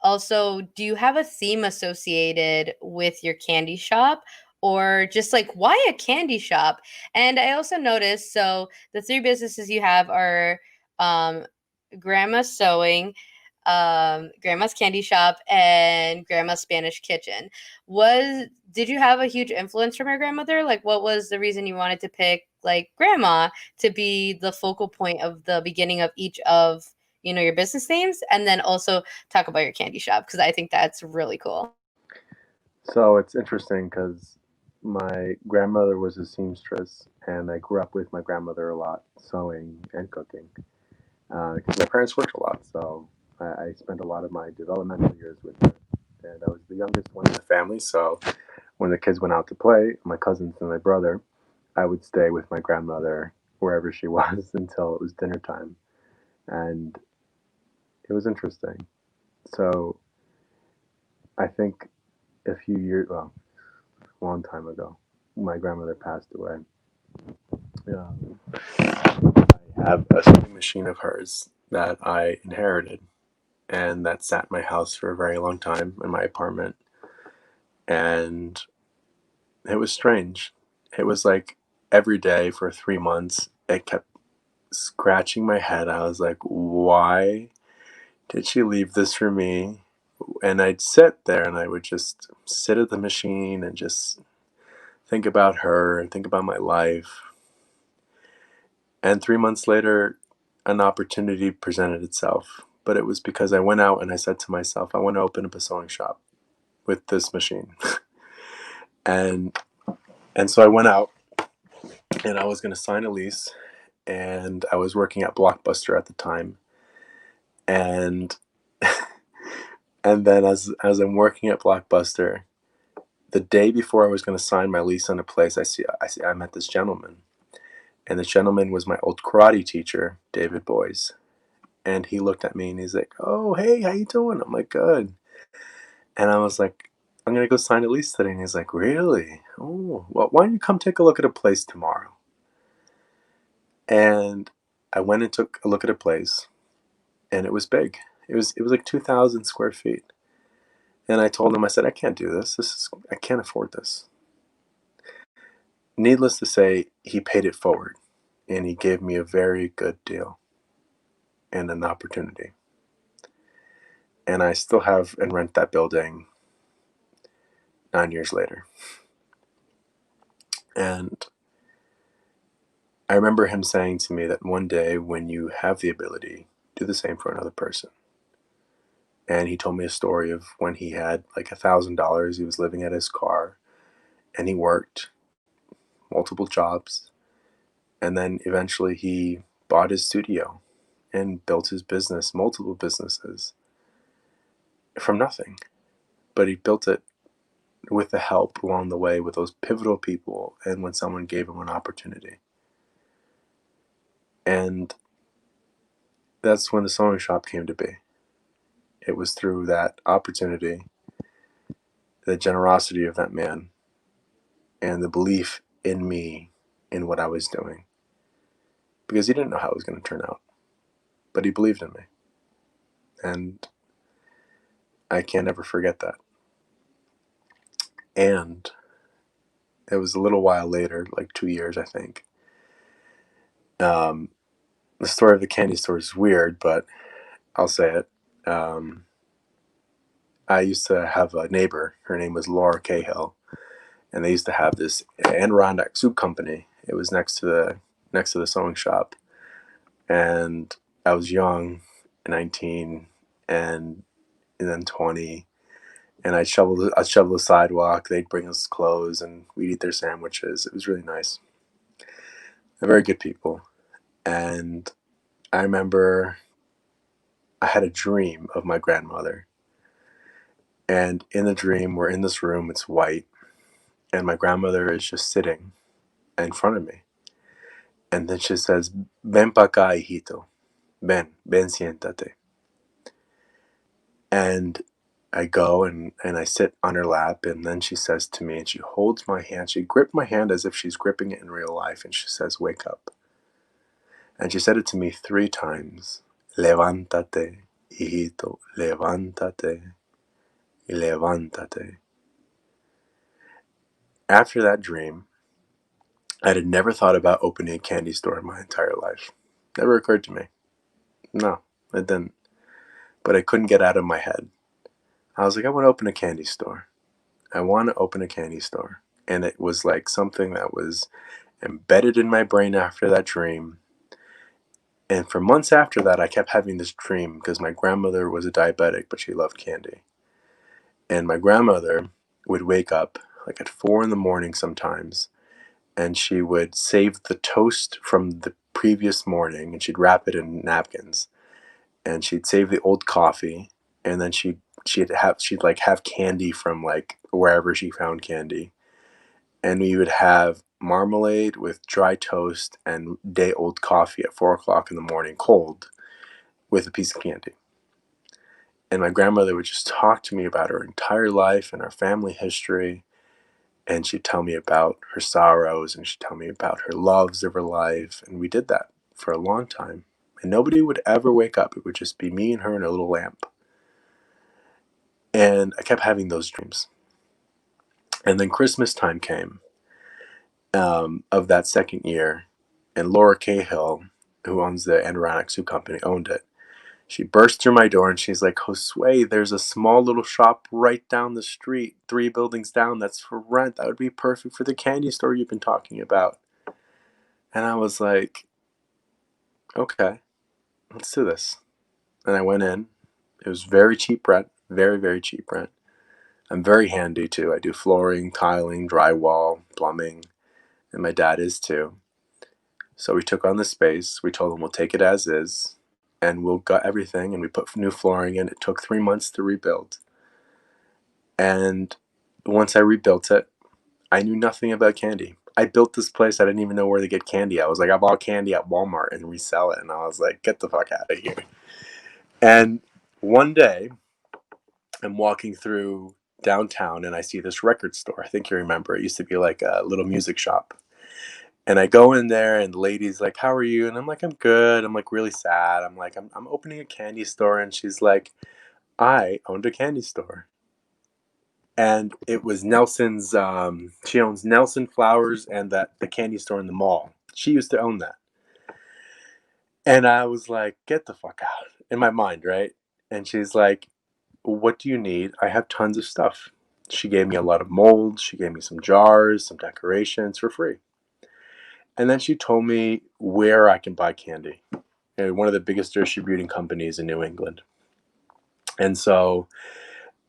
also, do you have a theme associated with your candy shop? Or just like, why a candy shop? And I also noticed, so the three businesses you have are um, Grandma's Sewing, Grandma's Candy Shop, and Grandma's Spanish Kitchen. Did you have a huge influence from your grandmother? Like, what was the reason you wanted to pick like Grandma to be the focal point of the beginning of each of your business names, and then also talk about your candy shop because I think that's really cool. So it's interesting because my grandmother was a seamstress, and I grew up with my grandmother a lot, sewing and cooking. Because my parents worked a lot, so I spent a lot of my developmental years with her. And I was the youngest one in the family, so when the kids went out to play, my cousins and my brother, I would stay with my grandmother wherever she was until it was dinner time. And it was interesting. So I think a few years, well, a long time ago, my grandmother passed away. I have a sewing machine of hers that I inherited, and that sat in my house for a very long time in my apartment. And it was strange. It was like every day for 3 months, it kept scratching my head. I was like, why did she leave this for me? And I'd sit there and I would just sit at the machine and just think about her and think about my life. And 3 months later, an opportunity presented itself. But it was because I went out and I said to myself, I want to open up a sewing shop with this machine. and and so I went out and I was going to sign a lease, and I was working at Blockbuster at the time. And and then as I'm working at Blockbuster, the day before I was going to sign my lease on a place, I met this gentleman, and the gentleman was my old karate teacher, David Boyes. And he looked at me and he's like, "Oh, hey, how you doing?" I'm like, "Good." And I was like, "I'm gonna go sign a lease today." And he's like, "Really? Oh, well, why don't you come take a look at a place tomorrow?" And I went and took a look at a place, and it was big. It was like 2,000 square feet. And I told him, I said, "I can't do this. I can't afford this." Needless to say, he paid it forward, and he gave me a very good deal and an opportunity. And I still have and rent that building 9 years later. And I remember him saying to me that one day when you have the ability, do the same for another person. And he told me a story of when he had like $1,000. He was living at his car and he worked multiple jobs. And then eventually he bought his studio and built his business, multiple businesses from nothing. But he built it with the help along the way with those pivotal people and when someone gave him an opportunity. And that's when the sewing shop came to be. It was through that opportunity, the generosity of that man, and the belief in me, in what I was doing. Because he didn't know how it was going to turn out, but he believed in me. And I can't ever forget that. And it was a little while later, like 2 years, I think. Um, the story of the candy store is weird, but I'll say it. Um, I used to have a neighbor. Her name was Laura Cahill, and they used to have this Adirondack soup company. It was next to the sewing shop, and I was young, 19, and then 20, and I'd shovel the sidewalk. They'd bring us clothes, and we'd eat their sandwiches. It was really nice. They're very good people, and I remember I had a dream of my grandmother, and in the dream we're in this room. It's white, and my grandmother is just sitting in front of me. And then she says, "Ven pa acá, hijito. Ven, siéntate." And I go and I sit on her lap, and then she says to me, and she holds my hand. She gripped my hand as if she's gripping it in real life, and she says, "Wake up." And she said it to me 3 times. Levántate, hijito, levántate, y levántate. After that dream, I had never thought about opening a candy store in my entire life. Never occurred to me. No, it didn't. But I couldn't get out of my head. I was like, I want to open a candy store. I want to open a candy store. And it was like something that was embedded in my brain after that dream. And for months after that, I kept having this dream because my grandmother was a diabetic, but she loved candy. And my grandmother would wake up like at 4 in the morning sometimes, and she would save the toast from the previous morning, and she'd wrap it in napkins, and she'd save the old coffee, and then she'd like have candy from like wherever she found candy, and we would have marmalade with dry toast and day old coffee at 4 o'clock in the morning, cold, with a piece of candy. And my grandmother would just talk to me about her entire life and our family history. And she'd tell me about her sorrows, and she'd tell me about her loves of her life. And we did that for a long time. And nobody would ever wake up. It would just be me and her and a little lamp. And I kept having those dreams. And then Christmas time came of that second year. And Laura Cahill, who owns the Adirondack Sioux Company, owned it. She burst through my door and she's like, "Josue, there's a small little shop right down the street, 3 buildings down, that's for rent. That would be perfect for the candy store you've been talking about." And I was like, "Okay, let's do this." And I went in. It was very cheap rent, very, very cheap rent. I'm very handy too. I do flooring, tiling, drywall, plumbing, and my dad is too. So we took on the space. We told him we'll take it as is, and we'll gut everything, and we put new flooring in. It took 3 months to rebuild. And once I rebuilt it, I knew nothing about candy. I built this place. I didn't even know where to get candy. I was like, I bought candy at Walmart and resell it. And I was like, get the fuck out of here. And one day, I'm walking through downtown and I see this record store. I think you remember. It used to be like a little music shop. And I go in there and the lady's like, "How are you?" And I'm like, "I'm good." I'm like really sad. I'm like, I'm opening a candy store. And she's like, "I owned a candy store." And it was Nelson's. She owns Nelson Flowers and the candy store in the mall. She used to own that, and I was like, "Get the fuck out!" In my mind, right? And she's like, "What do you need? I have tons of stuff." She gave me a lot of molds. She gave me some jars, some decorations for free, and then she told me where I can buy candy. One of the biggest distributing companies in New England, and so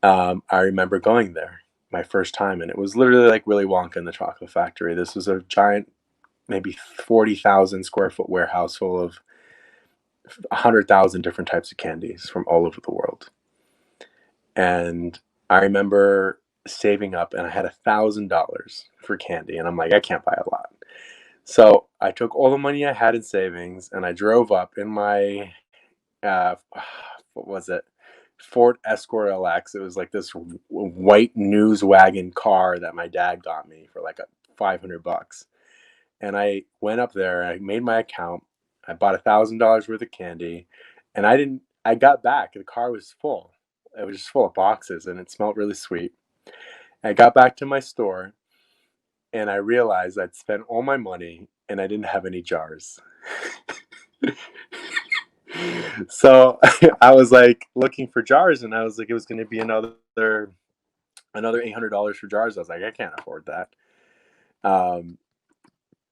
I remember going there my first time, and it was literally like Willy Wonka in the Chocolate Factory. This was a giant, maybe 40,000 square foot warehouse full of 100,000 different types of candies from all over the world. And I remember saving up, and I had $1,000 for candy, and I'm like, I can't buy a lot. So I took all the money I had in savings, and I drove up in my uh, what was it? Ford Escort LX. It was like this white news wagon car that my dad got me for like $500. And I went up there. I made my account. I bought $1,000 worth of candy, and I didn't. I got back. The car was full. It was just full of boxes, and it smelled really sweet. I got back to my store, and I realized I'd spent all my money, and I didn't have any jars. So I was like looking for jars, and I was like, it was going to be another $800 for jars. I was like, I can't afford that. And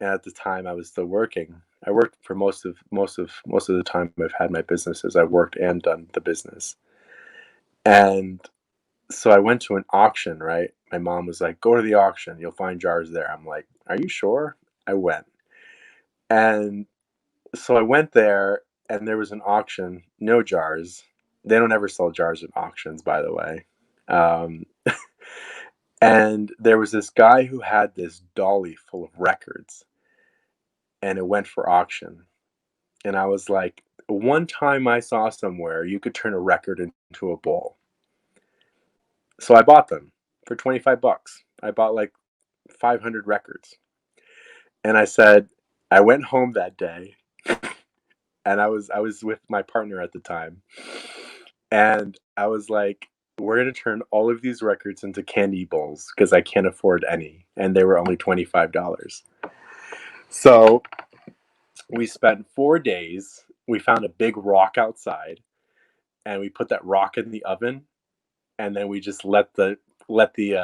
at the time, I was still working. I worked for most of the time I've had my businesses. I worked and done the business, and so I went to an auction. Right, my mom was like, "Go to the auction. You'll find jars there." I'm like, "Are you sure?" I went, and so I went there, and there was an auction, no jars. They don't ever sell jars at auctions, by the way. Um, And there was this guy who had this dolly full of records, and it went for auction. And I was like, one time I saw somewhere you could turn a record into a bowl. So I bought them for 25 bucks. I bought like 500 records. And I went home that day, and I was with my partner at the time. And I was like, we're going to turn all of these records into candy bowls because I can't afford any. And they were only $25. So we spent 4 days. We found a big rock outside, and we put that rock in the oven, and then we just let the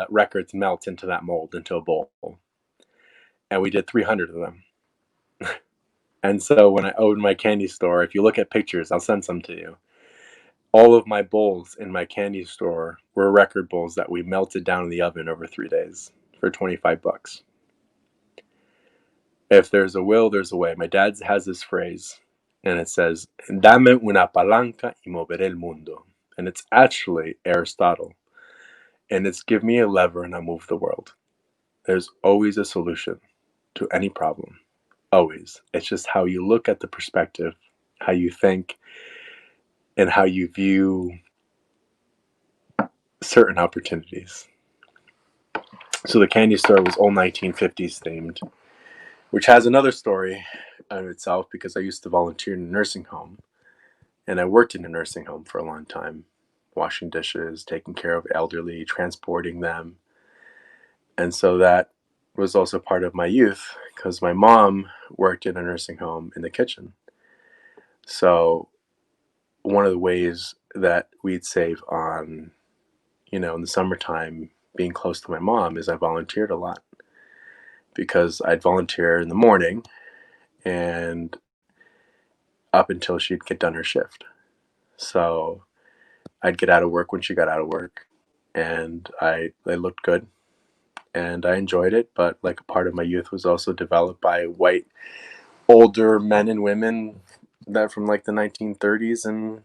records melt into that mold, into a bowl. And we did 300 of them. And so when I opened my candy store, if you look at pictures, I'll send some to you. All of my bowls in my candy store were record bowls that we melted down in the oven over 3 days for 25 bucks. If there's a will, there's a way. My dad has this phrase, and it says, Dame una palanca y moveré el mundo. And it's actually Aristotle. And it's give me a lever and I'll move the world. There's always a solution to any problem. Always. It's just how you look at the perspective, how you think, and how you view certain opportunities. So the candy store was all 1950s themed, which has another story in itself because I used to volunteer in a nursing home, and I worked in a nursing home for a long time, washing dishes, taking care of elderly, transporting them. And so that was also part of my youth because my mom worked in a nursing home in the kitchen. So one of the ways that we'd save on, in the summertime, being close to my mom is I volunteered a lot because I'd volunteer in the morning and up until she'd get done her shift. So I'd get out of work when she got out of work, and I looked good and I enjoyed it. But like a part of my youth was also developed by white older men and women that from like the 1930s, and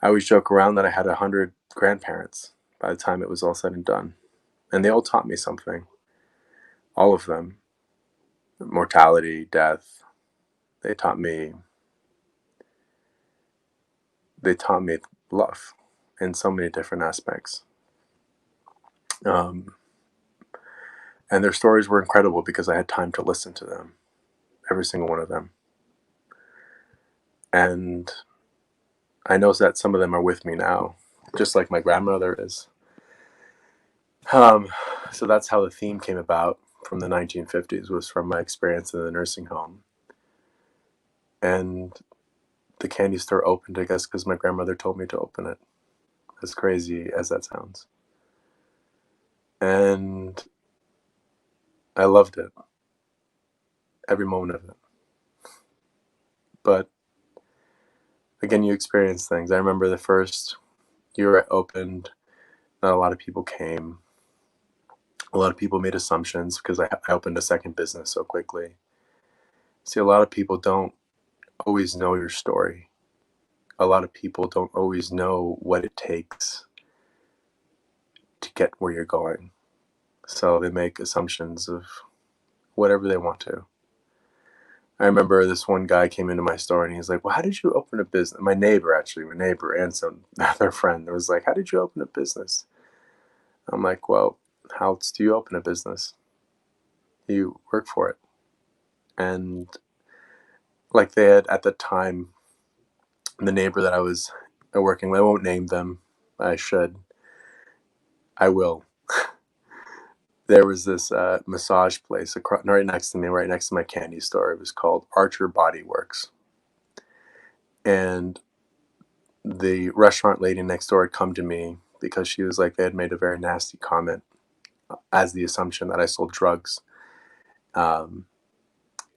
I always joke around that I had 100 grandparents by the time it was all said and done, and they all taught me something. All of them, mortality, death. They taught me. They taught me love in so many different aspects. Um, and their stories were incredible because I had time to listen to them, every single one of them. And I know that some of them are with me now, just like my grandmother is. Um, so that's how the theme came about from the 1950s, was from my experience in the nursing home. And the candy store opened, I guess, because my grandmother told me to open it, as crazy as that sounds. And I loved it, every moment of it. But again, you experience things. I remember the first year I opened, not a lot of people came. A lot of people made assumptions because I opened a second business so quickly. See, a lot of people don't always know your story. A lot of people don't always know what it takes to get where you're going. So they make assumptions of whatever they want to. I remember this one guy came into my store and he's like, well, how did you open a business? My neighbor and some other friend was like, how did you open a business? I'm like, well, how else do you open a business? You work for it. And like they had at the time, the neighbor that I was working with, I won't name them. I should. I will. There was this massage place right next to me, right next to my candy store. It was called Archer Body Works. And the restaurant lady next door had come to me because she was like, they had made a very nasty comment as the assumption that I sold drugs. Um,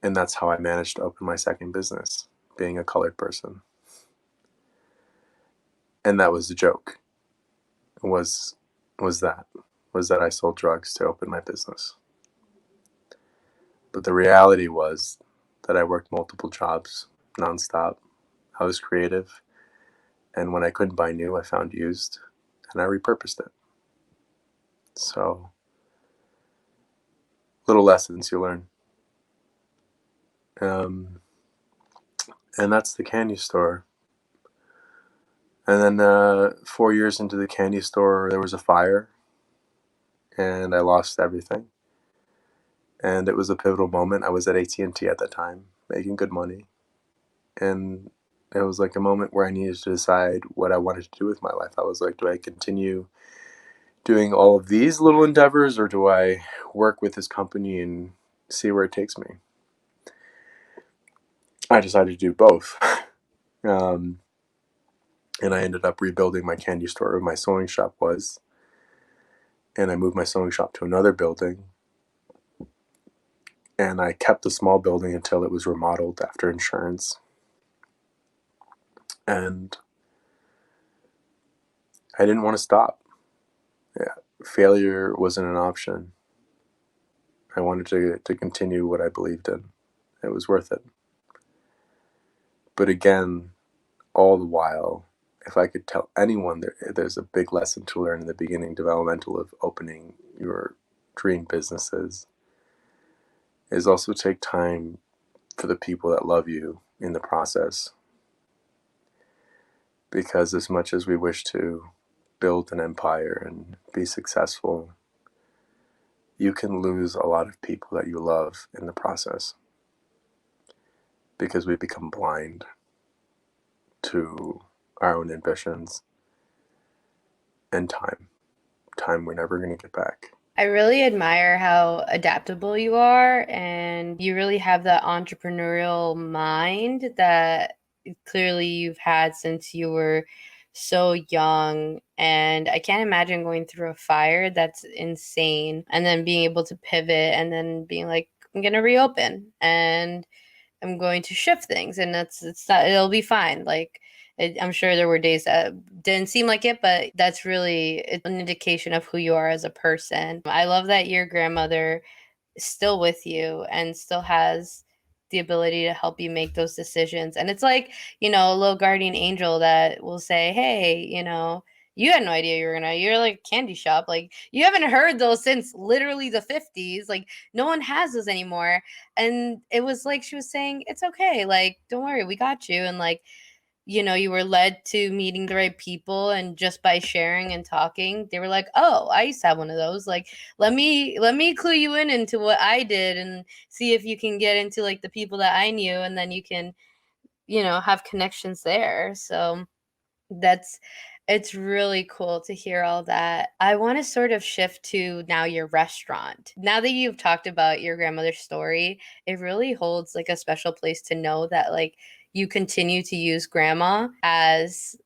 and that's how I managed to open my second business, being a colored person. And that was a joke. Was was that was that I sold drugs to open my business. But the reality was that I worked multiple jobs nonstop. I was creative, and when I couldn't buy new, I found used, and I repurposed it. So, little lessons you learn. And that's the candy store. And then 4 years into the candy store, there was a fire, and I lost everything. And it was a pivotal moment. I was at AT&T at that time, making good money. And it was like a moment where I needed to decide what I wanted to do with my life. I was like, do I continue doing all of these little endeavors, or do I work with this company and see where it takes me? I decided to do both. um, and I ended up rebuilding my candy store where my sewing shop was. And I moved my sewing shop to another building. And I kept the small building until it was remodeled after insurance. And I didn't want to stop. Yeah, failure wasn't an option. I wanted to continue what I believed in. It was worth it. But again, all the while, if I could tell anyone, there's a big lesson to learn in the beginning, developmental, of opening your dream businesses, is also take time for the people that love you in the process. Because as much as we wish to build an empire and be successful, you can lose a lot of people that you love in the process, because we become blind to our own ambitions and time we're never going to get back. I really admire how adaptable you are, and you really have that entrepreneurial mind that clearly you've had since you were so young. And I can't imagine going through a fire. That's insane. And then being able to pivot and then being like, I'm going to reopen and I'm going to shift things, and it's not, it'll be fine. Like I'm sure there were days that didn't seem like it, but that's really an indication of who you are as a person. I love that your grandmother is still with you and still has the ability to help you make those decisions. And it's like, a little guardian angel that will say, hey, you had no idea you're like candy shop. Like you haven't heard those since literally the 50s. Like no one has those anymore. And it was like she was saying, it's okay. Like, don't worry, we got you. And like, you were led to meeting the right people, and just by sharing and talking, they were like, oh, I used to have one of those. Like, let me clue you in into what I did and see if you can get into like the people that I knew, and then you can, have connections there. So that's it's really cool to hear all that. I want to sort of shift to now your restaurant. Now that you've talked about your grandmother's story, it really holds like a special place to know that like you continue to use grandma as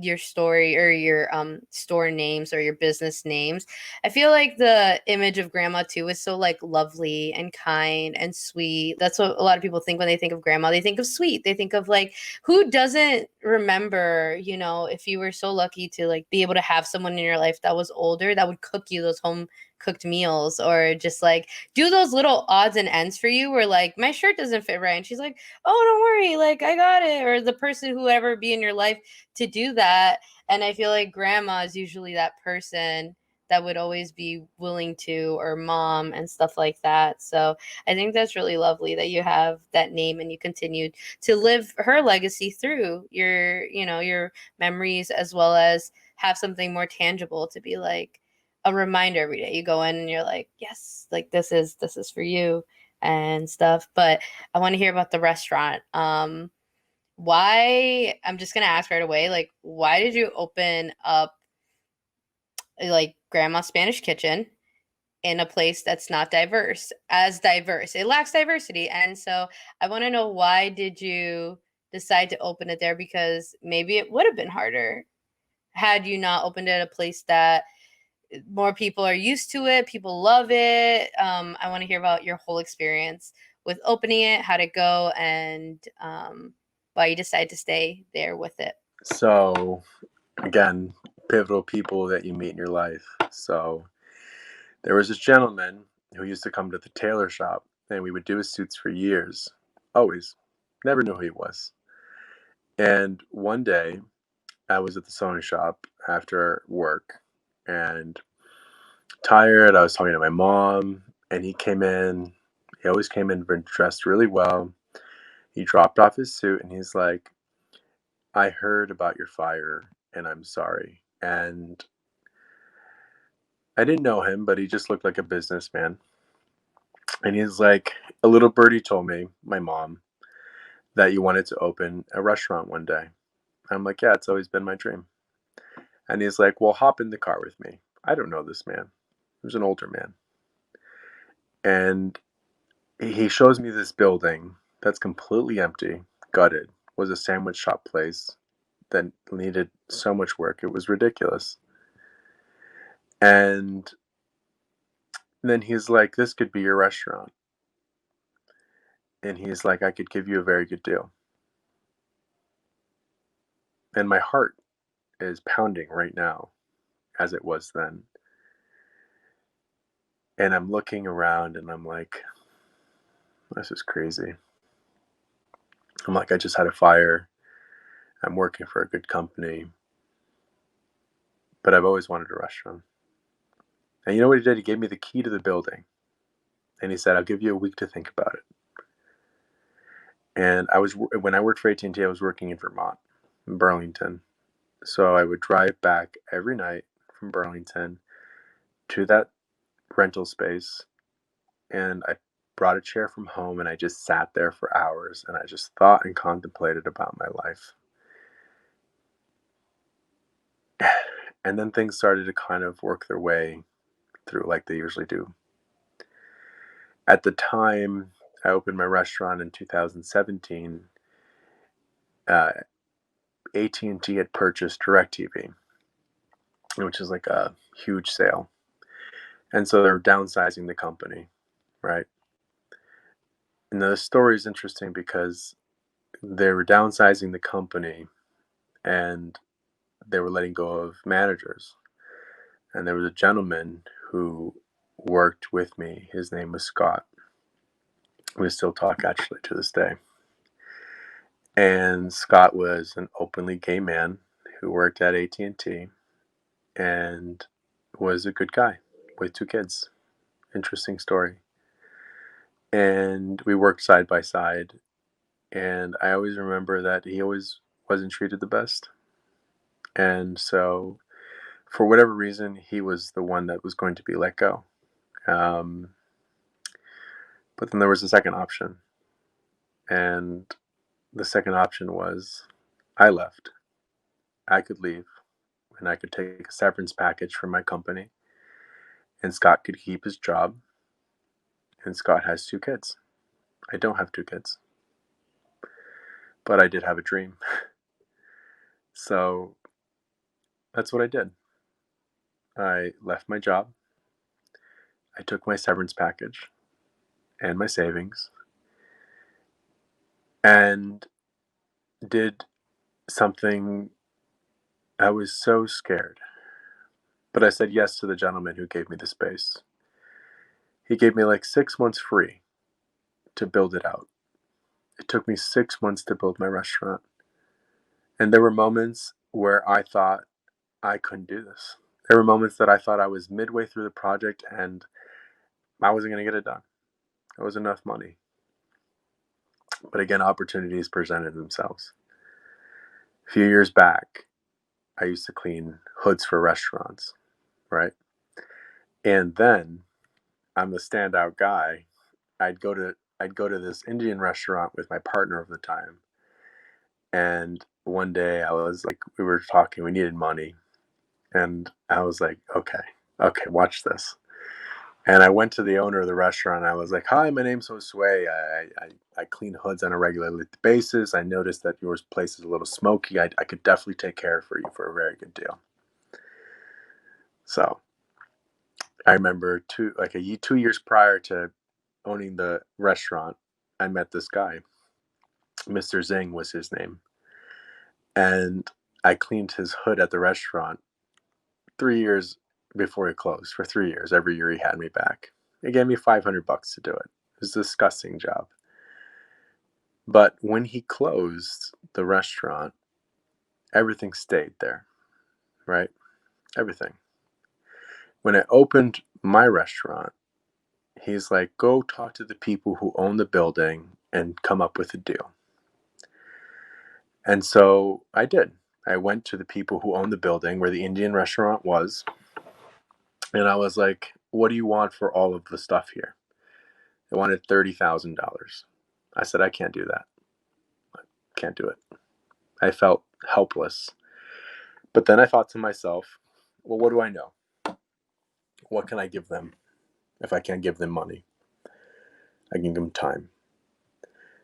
your story or your store names or your business names. I feel like the image of grandma too is so like lovely and kind and sweet. That's what a lot of people think when they think of grandma. They think of sweet. They think of like, who doesn't remember, if you were so lucky to like be able to have someone in your life that was older that would cook you those home cooked meals, or just like do those little odds and ends for you where like my shirt doesn't fit right and she's like, oh, don't worry, like I got it. Or the person who ever be in your life to do that. And I feel like grandma is usually that person that would always be willing to, or mom and stuff like that. So I think that's really lovely that you have that name and you continue to live her legacy through your memories, as well as have something more tangible to be like a reminder every day. You go in and you're like, yes, like this is for you and stuff. But I want to hear about the restaurant. Why, I'm just gonna ask right away, like, why did you open up like Grandma's Spanish Kitchen in a place that's not diverse? It lacks diversity. And so I want to know, why did you decide to open it there? Because maybe it would have been harder had you not opened it at a place that more people are used to it, people love it. I want to hear about your whole experience with opening it, how'd it go, and why you decided to stay there with it. So, again, pivotal people that you meet in your life. So, there was this gentleman who used to come to the tailor shop, and we would do his suits for years. Always. Never knew who he was. And one day, I was at the sewing shop after work, and tired. I was talking to my mom, and he came in. He always came in dressed really well. He dropped off his suit, and he's like, "I heard about your fire, and I'm sorry." And I didn't know him, but he just looked like a businessman. And he's like, "A little birdie told me, my mom, that you wanted to open a restaurant one day." I'm like, "Yeah, it's always been my dream." And he's like, "Well, hop in the car with me." I don't know this man. He was an older man. And he shows me this building that's completely empty, gutted, was a sandwich shop place that needed so much work. It was ridiculous. And then he's like, "This could be your restaurant." And he's like, "I could give you a very good deal." And my heart is pounding right now as it was then. And I'm looking around and I'm like, this is crazy. I'm like, I just had a fire. I'm working for a good company, but I've always wanted a restaurant. And you know what he did? He gave me the key to the building. And he said, "I'll give you a week to think about it." And when I worked for AT&T, I was working in Vermont, in Burlington. So I would drive back every night from Burlington to that rental space, and I brought a chair from home and I just sat there for hours and I just thought and contemplated about my life. And then things started to kind of work their way through like they usually do. At the time I opened my restaurant in 2017, uh, AT&T had purchased DirecTV, which is like a huge sale. And so they're downsizing the company, right? And the story is interesting because they were downsizing the company and they were letting go of managers. And there was a gentleman who worked with me. His name was Scott. We still talk actually to this day. And Scott was an openly gay man who worked at AT&T and was a good guy with 2 kids. Interesting story. And we worked side by side. And I always remember that he always wasn't treated the best. And so, for whatever reason, he was the one that was going to be let go. Um, but then there was a second option. And the second option was I left. I could leave and I could take a severance package from my company, and Scott could keep his job. And Scott has 2 kids. I don't have 2 kids, but I did have a dream. So that's what I did. I left my job. I took my severance package and my savings and did something. I was so scared, but I said yes to the gentleman who gave me the space. He gave me like 6 months free to build it out. It took me 6 months to build my restaurant. And there were moments where I thought I couldn't do this. There were moments that I thought I was midway through the project and I wasn't going to get it done. It was enough money. But again, opportunities presented themselves. A few years back, I used to clean hoods for restaurants, right? And then I'm the standout guy. I'd go to this Indian restaurant with my partner of the time. And one day I was like, we were talking, we needed money. And I was like, okay, watch this. And I went to the owner of the restaurant. And I was like, "Hi, my name's Josue. I clean hoods on a regular basis. I noticed that your place is a little smoky. I could definitely take care for you for a very good deal." So I remember 2 years prior to owning the restaurant, I met this guy. Mr. Zing was his name. And I cleaned his hood at the restaurant 3 years before he closed. For 3 years, every year he had me back. He gave me $500 to do it. It was a disgusting job. But when he closed the restaurant, everything stayed there, right? Everything. When I opened my restaurant, he's like, go talk to the people who own the building and come up with a deal. And so I did. I went to the people who owned the building where the Indian restaurant was, and I was like, what do you want for all of the stuff here? They wanted $30,000. I said, I can't do that. I can't do it. I felt helpless. But then I thought to myself, well, what do I know? What can I give them if I can't give them money? I can give them time.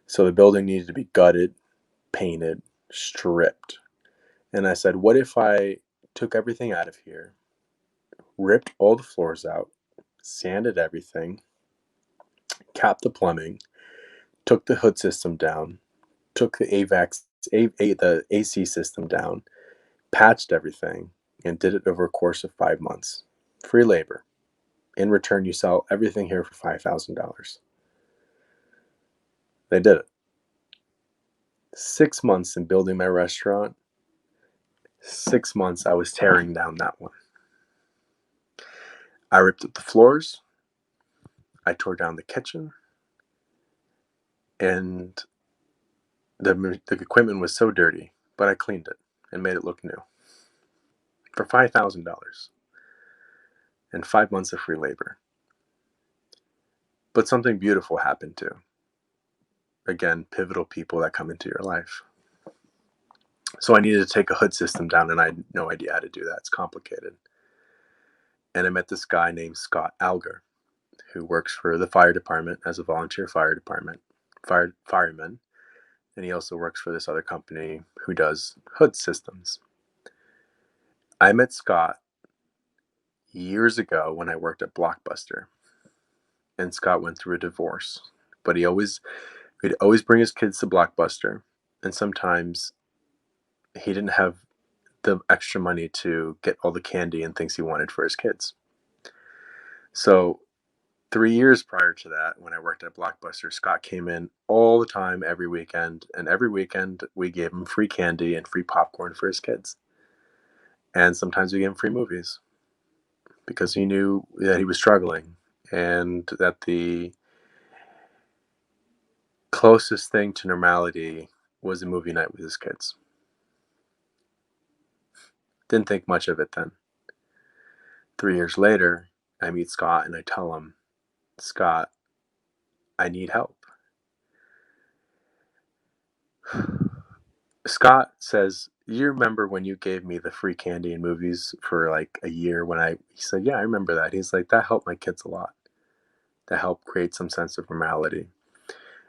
So the building needed to be gutted, painted, stripped. And I said, what if I took everything out of here, ripped all the floors out, sanded everything, capped the plumbing, took the hood system down, took the the AC system down, patched everything, and did it over a course of 5 months. Free labor. In return, you sell everything here for $5,000. They did it. 6 months in building my restaurant, 6 months I was tearing down that one. I ripped up the floors, I tore down the kitchen, and the equipment was so dirty, but I cleaned it and made it look new for $5,000 and 5 months of free labor. But something beautiful happened too. Again, pivotal people that come into your life. So I needed to take a hood system down, and I had no idea how to do that. It's complicated. And I met this guy named Scott Alger, who works for the fire department as a volunteer fireman. And he also works for this other company who does hood systems. I met Scott years ago when I worked at Blockbuster. And Scott went through a divorce. But he'd always bring his kids to Blockbuster. And sometimes he didn't have the extra money to get all the candy and things he wanted for his kids. So 3 years prior to that, when I worked at Blockbuster, Scott came in all the time, every weekend. And every weekend, we gave him free candy and free popcorn for his kids. And sometimes we gave him free movies because he knew that he was struggling and that the closest thing to normality was a movie night with his kids. Didn't think much of it then. 3 years later, I meet Scott and I tell him, Scott, I need help. Scott says, you remember when you gave me the free candy and movies for like a year he said, yeah, I remember that. He's like, that helped my kids a lot. That helped create some sense of normality.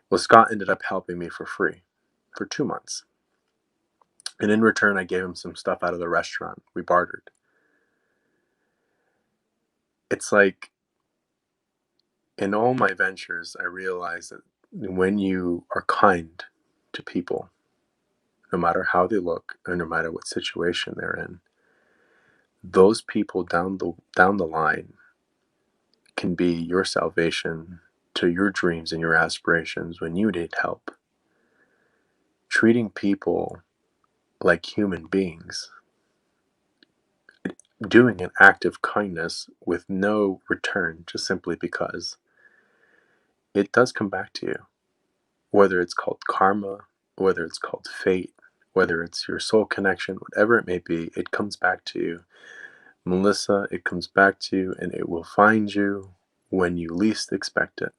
Well, Scott ended up helping me for free for 2 months. And in return, I gave him some stuff out of the restaurant. We bartered. It's like in all my ventures, I realized that when you are kind to people, no matter how they look or no matter what situation they're in, those people down the line can be your salvation to your dreams and your aspirations when you need help. Treating people like human beings, doing an act of kindness with no return, just simply because it does come back to you. Whether it's called karma, whether it's called fate, whether it's your soul connection, whatever it may be, it comes back to you. Melissa, it comes back to you and it will find you when you least expect it.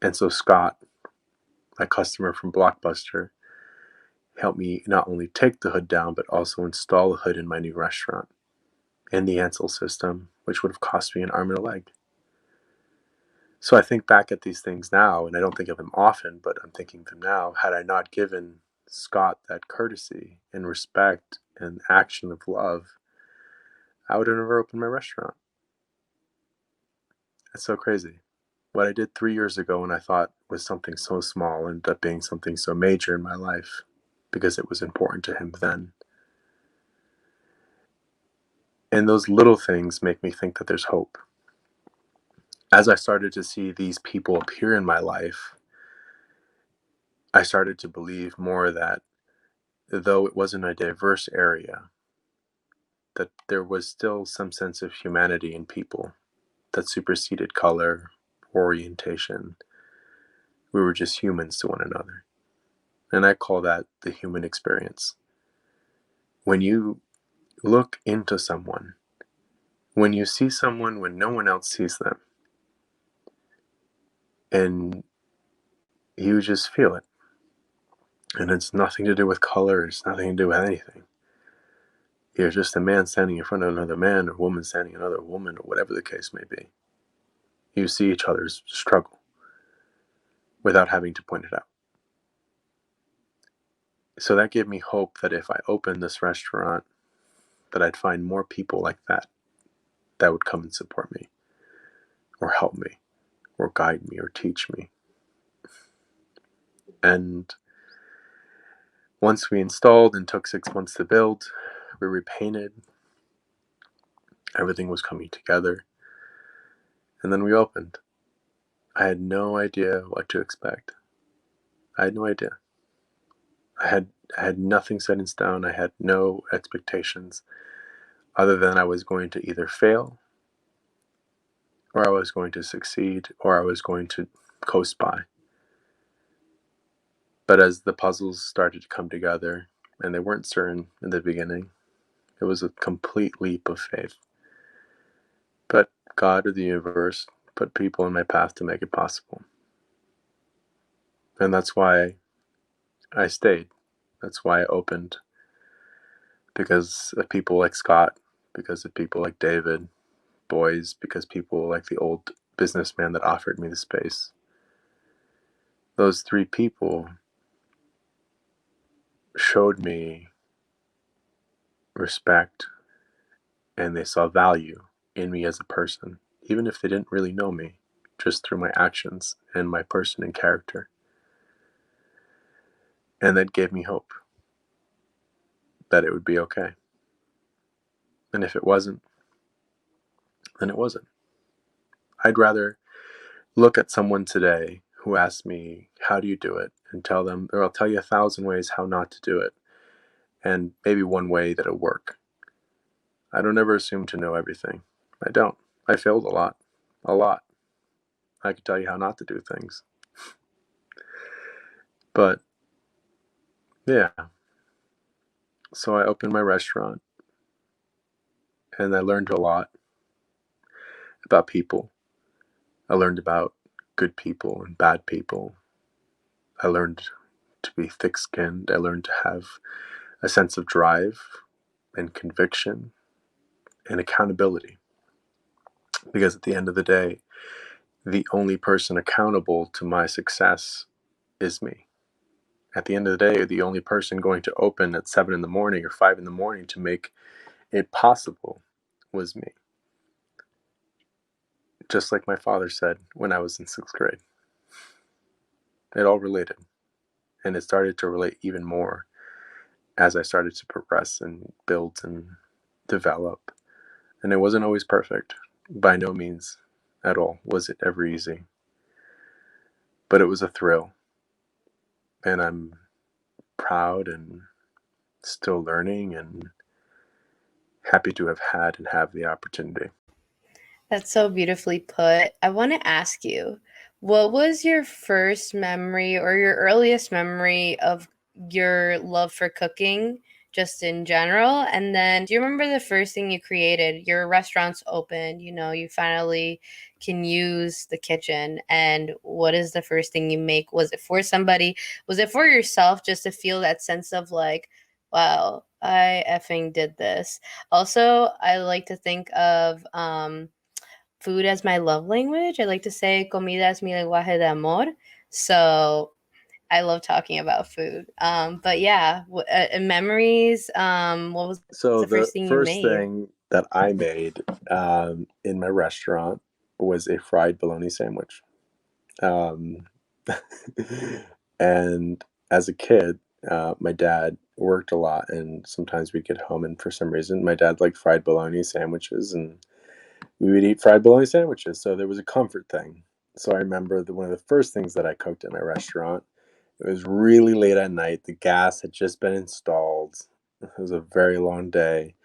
And so Scott, my customer from Blockbuster, helped me not only take the hood down, but also install a hood in my new restaurant and the Ansel system, which would have cost me an arm and a leg. So I think back at these things now, and I don't think of them often, but I'm thinking of them now. Had I not given Scott that courtesy and respect and action of love, I would have never opened my restaurant. It's so crazy. What I did 3 years ago and I thought was something so small ended up being something so major in my life because it was important to him then. And those little things make me think that there's hope. As I started to see these people appear in my life, I started to believe more that though it wasn't a diverse area, that there was still some sense of humanity in people that superseded color, orientation. We were just humans to one another. And I call that the human experience. When you look into someone, when you see someone when no one else sees them, and you just feel it. And it's nothing to do with color, it's nothing to do with anything. You're just a man standing in front of another man, or a woman standing in another woman, or whatever the case may be. You see each other's struggle without having to point it out. So that gave me hope that if I opened this restaurant, that I'd find more people like that that would come and support me, or help me, or guide me, or teach me. And once we installed and took 6 months to build, we repainted. Everything was coming together. And then we opened. I had no idea what to expect. I had no idea. I had nothing set in stone. I had no expectations other than I was going to either fail, or I was going to succeed, or I was going to coast by. But as the puzzles started to come together, and they weren't certain in the beginning, it was a complete leap of faith. But God or the universe put people in my path to make it possible. And that's why I stayed. That's why I opened. Because of people like Scott, because of people like David, Boys, because people like the old businessman that offered me the space. Those three people showed me respect, and they saw value in me as a person, even if they didn't really know me, just through my actions and my person and character. And that gave me hope that it would be okay. And if it wasn't, then it wasn't. I'd rather look at someone today who asks me, how do you do it? And tell them, or I'll tell you 1,000 ways how not to do it, and maybe one way that'll work. I don't ever assume to know everything. I don't. I failed a lot. A lot. I could tell you how not to do things. But yeah. So I opened my restaurant, and I learned a lot about people. I learned about good people and bad people. I learned to be thick skinned. I learned to have a sense of drive and conviction and accountability. Because at the end of the day, the only person accountable to my success is me. At the end of the day, the only person going to open at 7 in the morning or 5 in the morning to make it possible was me. Just like my father said when I was in 6th grade. It all related. And it started to relate even more as I started to progress and build and develop. And it wasn't always perfect. By no means at all was it ever easy. But it was a thrill. And I'm proud and still learning and happy to have had and have the opportunity. That's so beautifully put. I want to ask you, what was your first memory or your earliest memory of your love for cooking, just in general? And then, do you remember the first thing you created? Your restaurant's open, you finally can use the kitchen. And what is the first thing you make? Was it for somebody? Was it for yourself, just to feel that sense of like, wow, I effing did this? Also, I like to think of, food as my love language. I like to say comida es mi lenguaje de amor. So I love talking about food. But yeah, memories. What was So the the first thing you first made? thing that I made in my restaurant was a fried bologna sandwich. Um, and as a kid, my dad worked a lot, and sometimes we'd get home, and for some reason, my dad liked fried bologna sandwiches, and we would eat fried bologna sandwiches. So there was a comfort thing. So I remember one of the first things that I cooked in my restaurant. It was really late at night. The gas had just been installed. It was a very long day,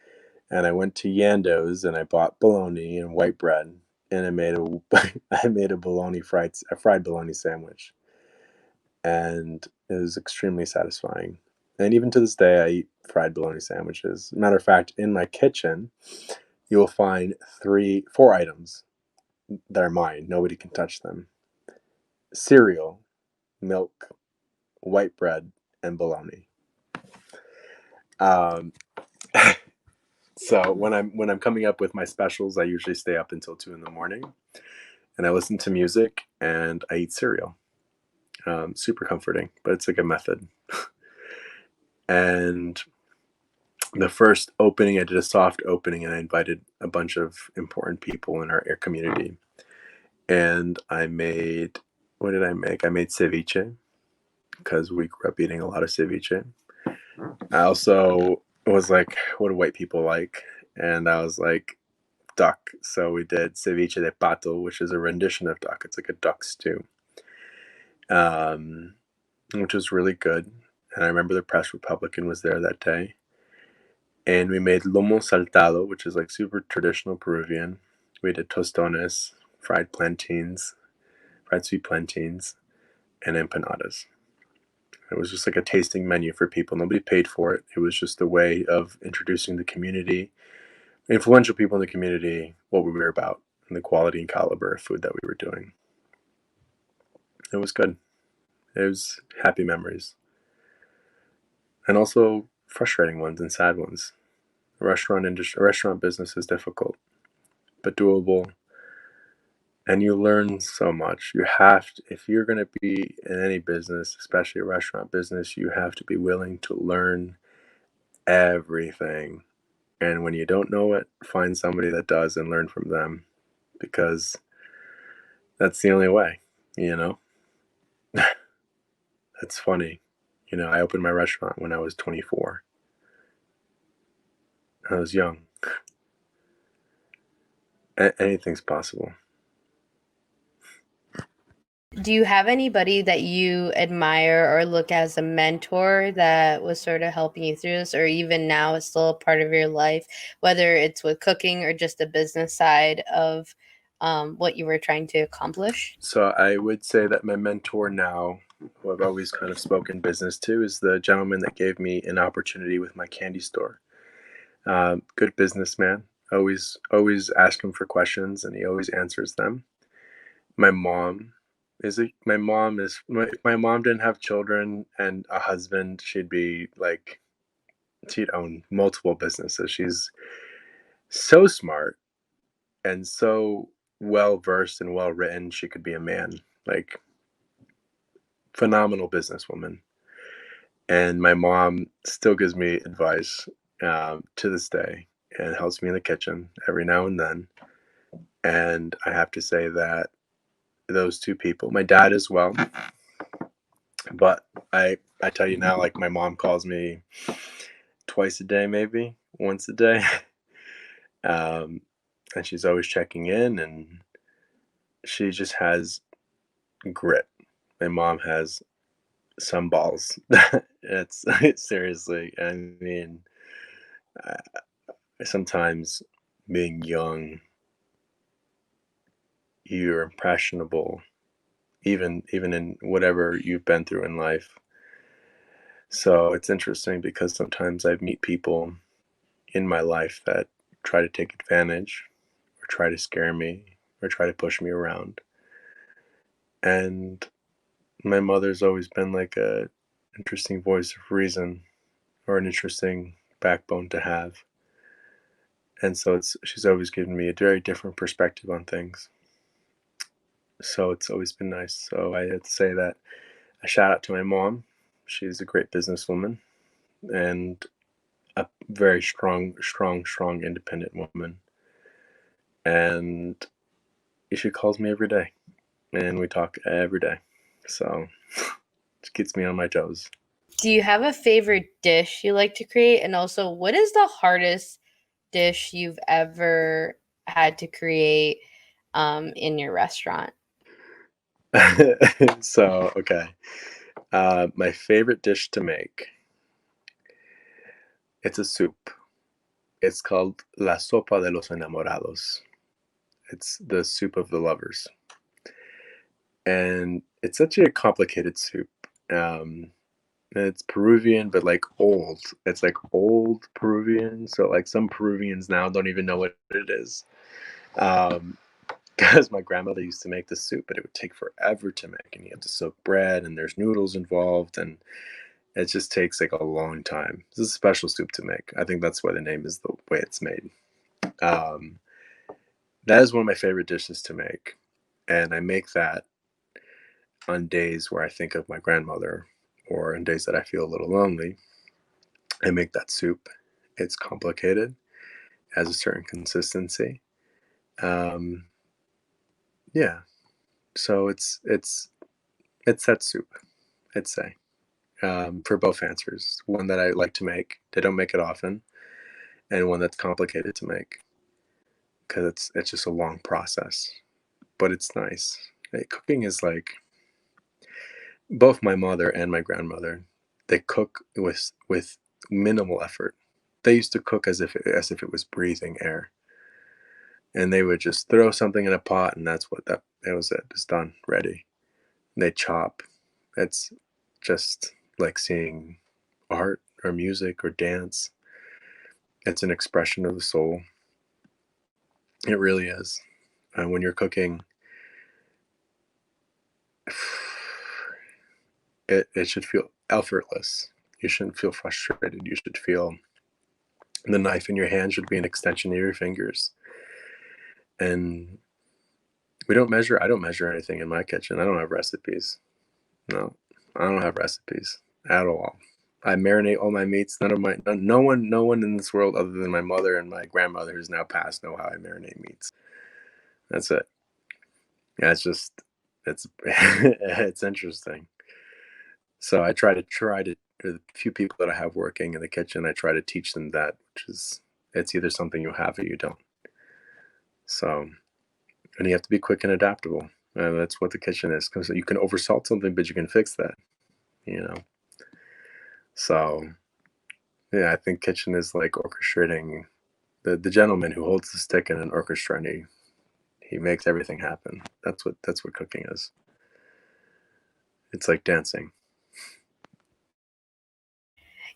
And I went to Yando's and I bought bologna and white bread, and I made a I made a fried bologna sandwich, and it was extremely satisfying. And even to this day, I eat fried bologna sandwiches. Matter of fact, in my kitchen, you will find 4 items that are mine. Nobody can touch them: cereal, milk, white bread, and bologna. Um, so when I'm coming up with my specials, I usually stay up until 2 in the morning, and I listen to music and I eat cereal. Super comforting, but it's like a method. And the first opening, I did a soft opening, and I invited a bunch of important people in our air community. And I made, what did I make? I made ceviche because we grew up eating a lot of ceviche. I also was like, what do white people like? And I was like, duck. So we did ceviche de pato, which is a rendition of duck. It's like a duck stew, um, which was really good. And I remember the Press Republican was there that day. And we made lomo saltado, which is like super traditional Peruvian. We did tostones, fried plantains, fried sweet plantains, and empanadas. It was just like a tasting menu for people. Nobody paid for it. It was just a way of introducing the community, influential people in the community, what we were about, and the quality and caliber of food that we were doing. It was good. It was happy memories. And also frustrating ones and sad ones. Restaurant business is difficult, but doable. And you learn so much. You have to, if you're going to be in any business, especially a restaurant business, you have to be willing to learn everything. And when you don't know it, find somebody that does and learn from them, because that's the only way, you know? It's funny. I opened my restaurant when I was 24. I was young. Anything's possible. Do you have anybody that you admire or look as a mentor that was sort of helping you through this, or even now is still a part of your life, whether it's with cooking or just the business side of what you were trying to accomplish? So I would say that my mentor now, who I've always kind of spoken business to, is the gentleman that gave me an opportunity with my candy store. Good businessman. Always ask him for questions, and he always answers them. My mom if my mom didn't have children and a husband, she'd own multiple businesses. She's so smart and so well versed and well written. She could be a man. Like, phenomenal businesswoman. And my mom still gives me advice, to this day, and helps me in the kitchen every now and then. And I have to say that those two people, my dad as well, but I tell you now, like, my mom calls me twice a day, maybe once a day, um, and she's always checking in, and she just has grit. My mom has some balls. It's seriously. I mean, sometimes being young, you're impressionable, even in whatever you've been through in life. So it's interesting because sometimes I meet people in my life that try to take advantage, or try to scare me, or try to push me around. And my mother's always been like a interesting voice of reason, or an interesting backbone to have. And so she's always given me a very different perspective on things. So it's always been nice. So I had to say that a shout out to my mom. She's a great businesswoman and a very strong, independent woman. And she calls me every day, and we talk every day. So it keeps me on my toes. Do you have a favorite dish you like to create? And also, what is the hardest dish you've ever had to create in your restaurant? So, okay. My favorite dish to make, it's a soup. It's called La Sopa de los Enamorados. It's the soup of the lovers. And it's such a complicated soup. Um, it's Peruvian, but like old. It's like old Peruvian. So like some Peruvians now don't even know what it is. Um, because my grandmother used to make the soup, but it would take forever to make, and you have to soak bread, and there's noodles involved, and it just takes like a long time. This is a special soup to make. I think that's why the name is the way it's made. Um, that is one of my favorite dishes to make, and I make that on days where I think of my grandmother, or on days that I feel a little lonely. I make that soup. It's complicated, has a certain consistency. Um, yeah, so it's that soup, I'd say. For both answers. One that I like to make. They don't make it often, and one that's complicated to make because it's just a long process. But it's nice. Cooking is like both my mother and my grandmother. They cook with minimal effort. They used to cook as if it was breathing air, and they would just throw something in a pot, and that was it. It's done, ready. And they chop. It's just like seeing art or music or dance. It's an expression of the soul. It really is. When you're cooking, it should feel effortless. You shouldn't feel frustrated. You should feel the knife in your hand should be an extension of your fingers. And I don't measure anything in my kitchen. I don't have recipes. No, I don't have recipes at all. I marinate all my meats. No one in this world other than my mother and my grandmother who's now passed know how I marinate meats. That's it. Yeah, it's it's interesting. So I try to the few people that I have working in the kitchen, I try to teach them that, which is it's either something you have or you don't. So and you have to be quick and adaptable. And that's what the kitchen is because you can oversalt something, but you can fix that. You know. So yeah, I think kitchen is like orchestrating the gentleman who holds the stick in an orchestra and he makes everything happen. That's what cooking is. It's like dancing.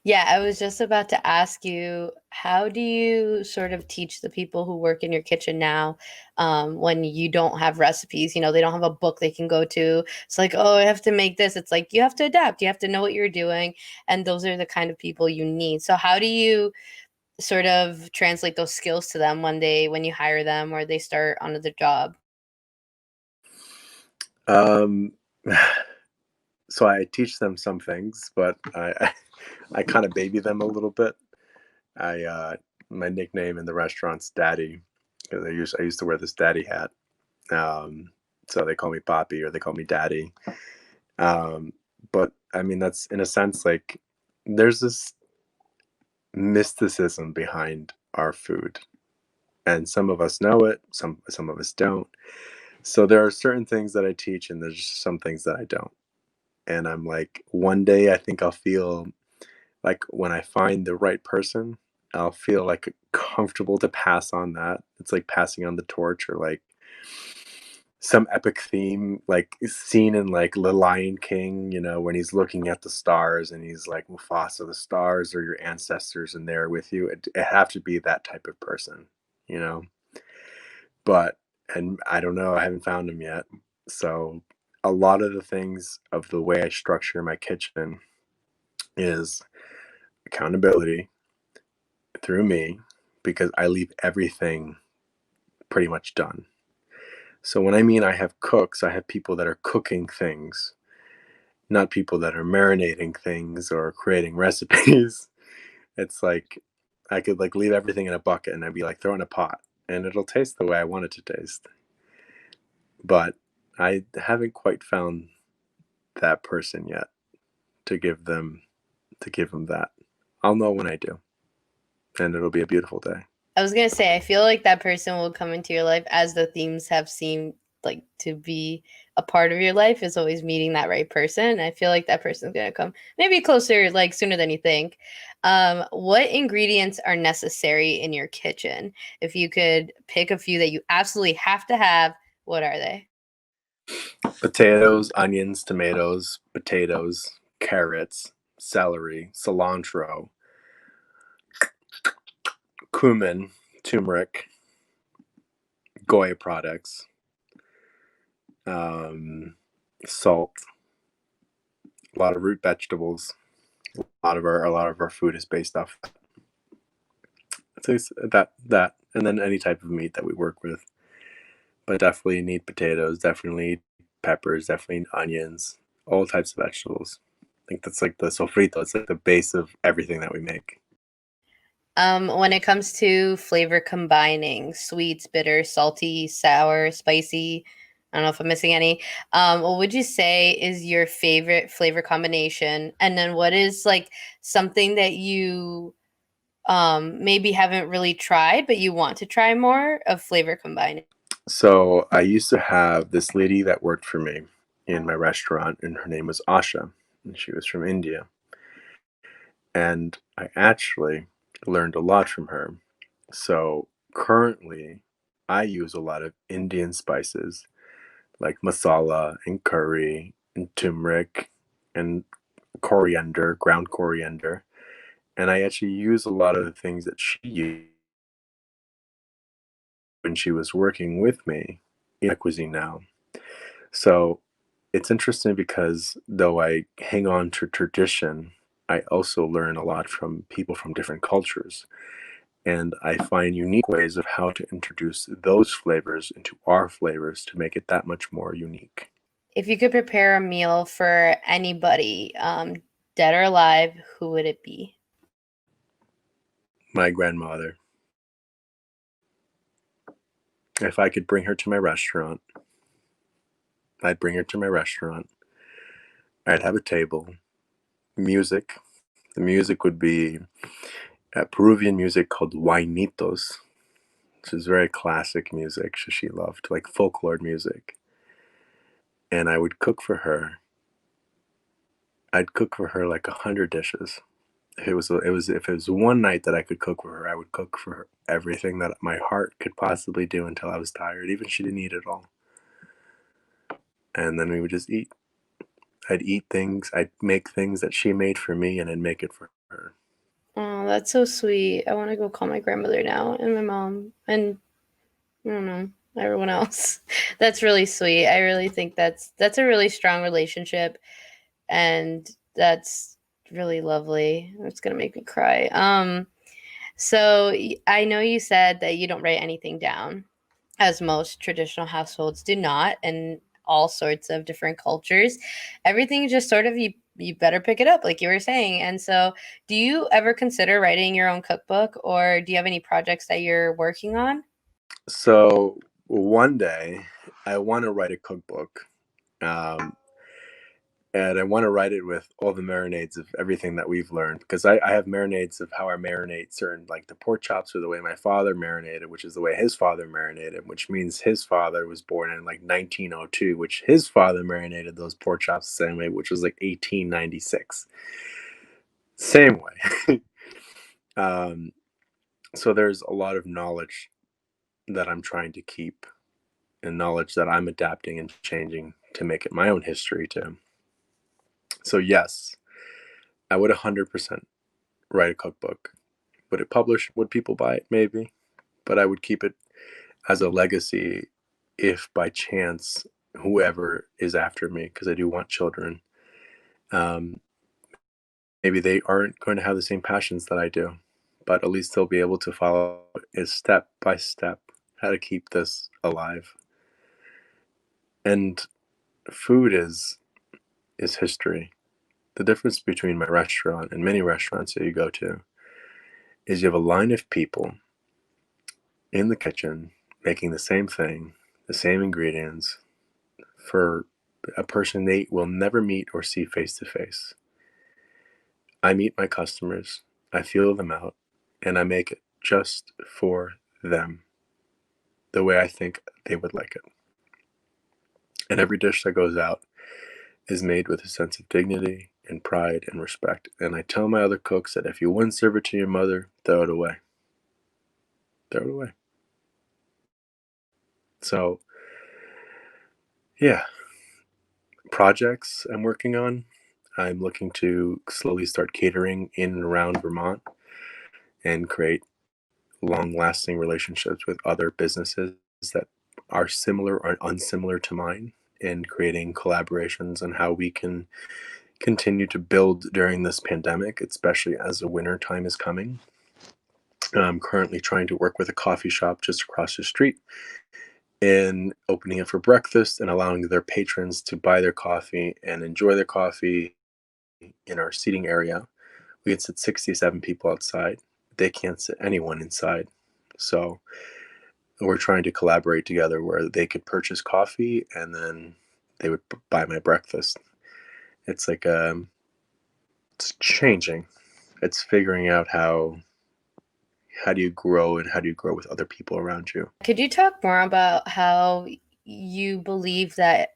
Yeah, I was just about to ask you, how do you sort of teach the people who work in your kitchen now, when you don't have recipes? They don't have a book they can go to. It's like, oh, I have to make this. It's like you have to adapt. You have to know what you're doing, and those are the kind of people you need. So how do you sort of translate those skills to them when you hire them or they start on the job? Um, so I teach them some things, but I kind of baby them a little bit. I My nickname in the restaurant's Daddy because I used to wear this daddy hat. Um, so they call me Poppy or they call me Daddy. Um, but I mean that's in a sense like there's this mysticism behind our food, and some of us know it, some of us don't. So there are certain things that I teach, and there's some things that I don't. And I'm like, one day I think I'll feel like when I find the right person, I'll feel like comfortable to pass on that. It's like passing on the torch or like some epic theme, like scene in like The Lion King, when he's looking at the stars and he's like, Mufasa, the stars are your ancestors and they're with you. It have to be that type of person, you know? But, and I don't know, I haven't found him yet. So a lot of the things of the way I structure my kitchen is accountability through me because I leave everything pretty much done. So when I mean I have cooks, I have people that are cooking things, not people that are marinating things or creating recipes. It's like I could like leave everything in a bucket and I'd be like throw in a pot and it'll taste the way I want it to taste. But I haven't quite found that person yet to give them that. I'll know when I do, and it'll be a beautiful day. I was gonna say, I feel like that person will come into your life as the themes have seemed like to be a part of your life is always meeting that right person. I feel like that person's gonna come maybe closer, like sooner than you think. What ingredients are necessary in your kitchen? If you could pick a few that you absolutely have to have, what are they? Potatoes, onions, tomatoes, potatoes, carrots, celery, cilantro, cumin, turmeric, Goya products, um, salt, a lot of root vegetables. A lot of our food is based off that, and then any type of meat that we work with. But definitely need potatoes, definitely need peppers, definitely need onions, all types of vegetables. I think that's like the sofrito. It's like the base of everything that we make. When it comes to flavor combining, sweets, bitter, salty, sour, spicy, I don't know if I'm missing any. What would you say is your favorite flavor combination? And then what is like something that you maybe haven't really tried, but you want to try more of flavor combining? So I used to have this lady that worked for me in my restaurant, and her name was Asha, and she was from India. And I actually learned a lot from her. So currently, I use a lot of Indian spices like masala and curry and turmeric and coriander, ground coriander. And I actually use a lot of the things that she used when she was working with me in my cuisine now. So it's interesting because though I hang on to tradition, I also learn a lot from people from different cultures. And I find unique ways of how to introduce those flavors into our flavors to make it that much more unique. If you could prepare a meal for anybody, dead or alive, who would it be? My grandmother, if I could bring her to my restaurant, I'd bring her to my restaurant. I'd have a table, music. The music would be Peruvian music called huaynitos, which is very classic music she loved, like folklore music. And I would cook for her. I'd cook for her like 100 dishes. If it was one night that I could cook for her, I would cook for her everything that my heart could possibly do until I was tired. Even she didn't eat it all. And then we would just eat. I'd eat things. I'd make things that she made for me, and I'd make it for her. Oh, that's so sweet. I want to go call my grandmother now and my mom and I don't know, everyone else. That's really sweet. I really think that's a really strong relationship and that's really lovely. It's going to make me cry. I know you said that you don't write anything down, as most traditional households do not, and all sorts of different cultures. Everything just sort of you better pick it up, like you were saying. And so, do you ever consider writing your own cookbook, or do you have any projects that you're working on? So one day, I want to write a cookbook. Um, and I want to write it with all the marinades of everything that we've learned because I have marinades of how I marinate certain like the pork chops or the way my father marinated, which is the way his father marinated, which means his father was born in like 1902, which his father marinated those pork chops the same way, which was like 1896. Same way. um, so there's a lot of knowledge that I'm trying to keep and knowledge that I'm adapting and changing to make it my own history too. So yes, I would 100% write a cookbook. Would it publish? Would people buy it? Maybe. But I would keep it as a legacy if by chance whoever is after me, because I do want children, um, maybe they aren't going to have the same passions that I do, but at least they'll be able to follow it step by step how to keep this alive. And food is history. The difference between my restaurant and many restaurants that you go to is you have a line of people in the kitchen making the same thing, the same ingredients for a person they will never meet or see face to face. I meet my customers, I feel them out, and I make it just for them, the way I think they would like it. And every dish that goes out is made with a sense of dignity and pride and respect. And I tell my other cooks that if you wouldn't serve it to your mother, throw it away. Throw it away. So, yeah, projects I'm working on. I'm looking to slowly start catering in and around Vermont and create long lasting relationships with other businesses that are similar or unsimilar to mine, and creating collaborations on how we can continue to build during this pandemic, especially as the winter time is coming. I'm currently trying to work with a coffee shop just across the street in opening it for breakfast and allowing their patrons to buy their coffee and enjoy their coffee in our seating area. We can sit 67 people outside. They can't sit anyone inside. So we're trying to collaborate together where they could purchase coffee and then they would buy my breakfast. It's like it's changing. It's figuring out how do you grow and how do you grow with other people around you. Could you talk more about how you believe that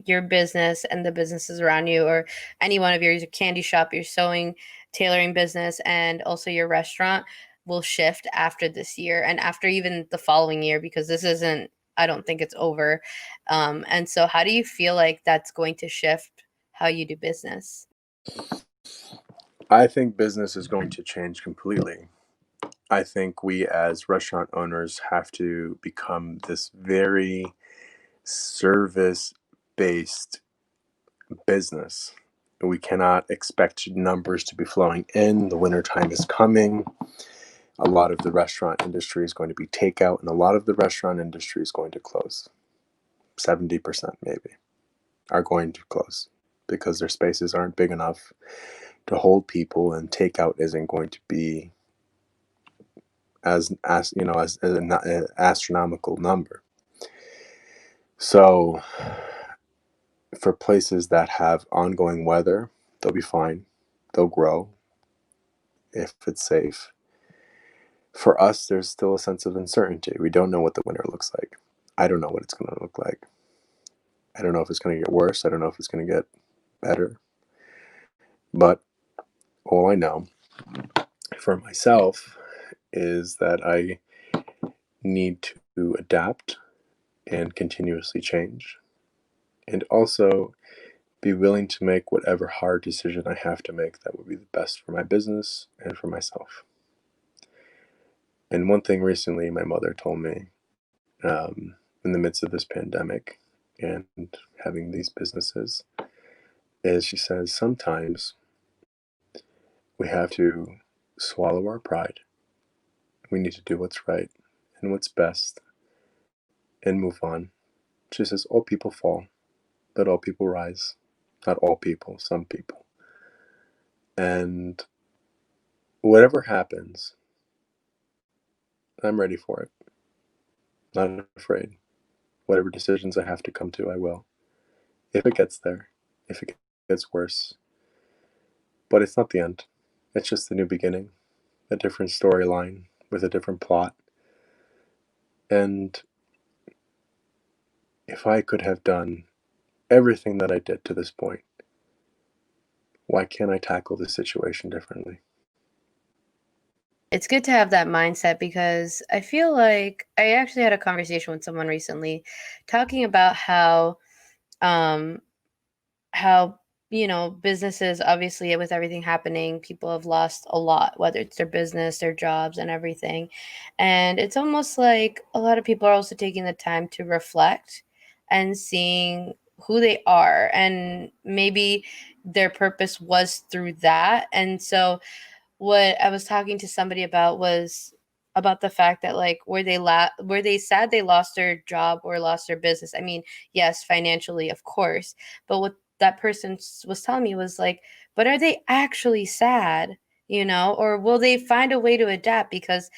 your business and the businesses around you, or any one of yours, your candy shop, your sewing, tailoring business, and also your restaurant, will shift after this year and after even the following year? Because this isn't, I don't think it's over. And so, how do you feel like that's going to shift how you do business? I think business is going to change completely. I think we as restaurant owners have to become this very service based business. We cannot expect numbers to be flowing in. The wintertime is coming. A lot of the restaurant industry is going to be takeout, and a lot of the restaurant industry is going to close. 70% maybe are going to close because their spaces aren't big enough to hold people, and takeout isn't going to be as an astronomical number. So for places that have ongoing weather, they'll be fine. They'll grow if it's safe. For us, there's still a sense of uncertainty. We don't know what the winter looks like. I don't know what it's going to look like. I don't know if it's going to get worse. I don't know if it's going to get better. But all I know for myself is that I need to adapt and continuously change, and also be willing to make whatever hard decision I have to make that would be the best for my business and for myself. And one thing recently my mother told me, in the midst of this pandemic and having these businesses, is she says sometimes we have to swallow our pride. We need to do what's right and what's best and move on. She says all people fall, but all people rise. Not all people, some people. And whatever happens, I'm ready for it. Not afraid. Whatever decisions I have to come to, I will. If it gets there, if it gets worse. But it's not the end. It's just a new beginning, a different storyline with a different plot. And if I could have done everything that I did to this point, why can't I tackle this situation differently? It's good to have that mindset, because I feel like I actually had a conversation with someone recently talking about um how businesses, obviously, with everything happening, people have lost a lot, whether it's their business, their jobs, and everything. And it's almost like a lot of people are also taking the time to reflect and seeing who they are, and maybe their purpose was through that. And so what I was talking to somebody about was about the fact that, like, were they sad they lost their job or lost their business? I mean, yes, financially, of course, but what that person was telling me was like, but are they actually sad? Or will they find a way to adapt? Because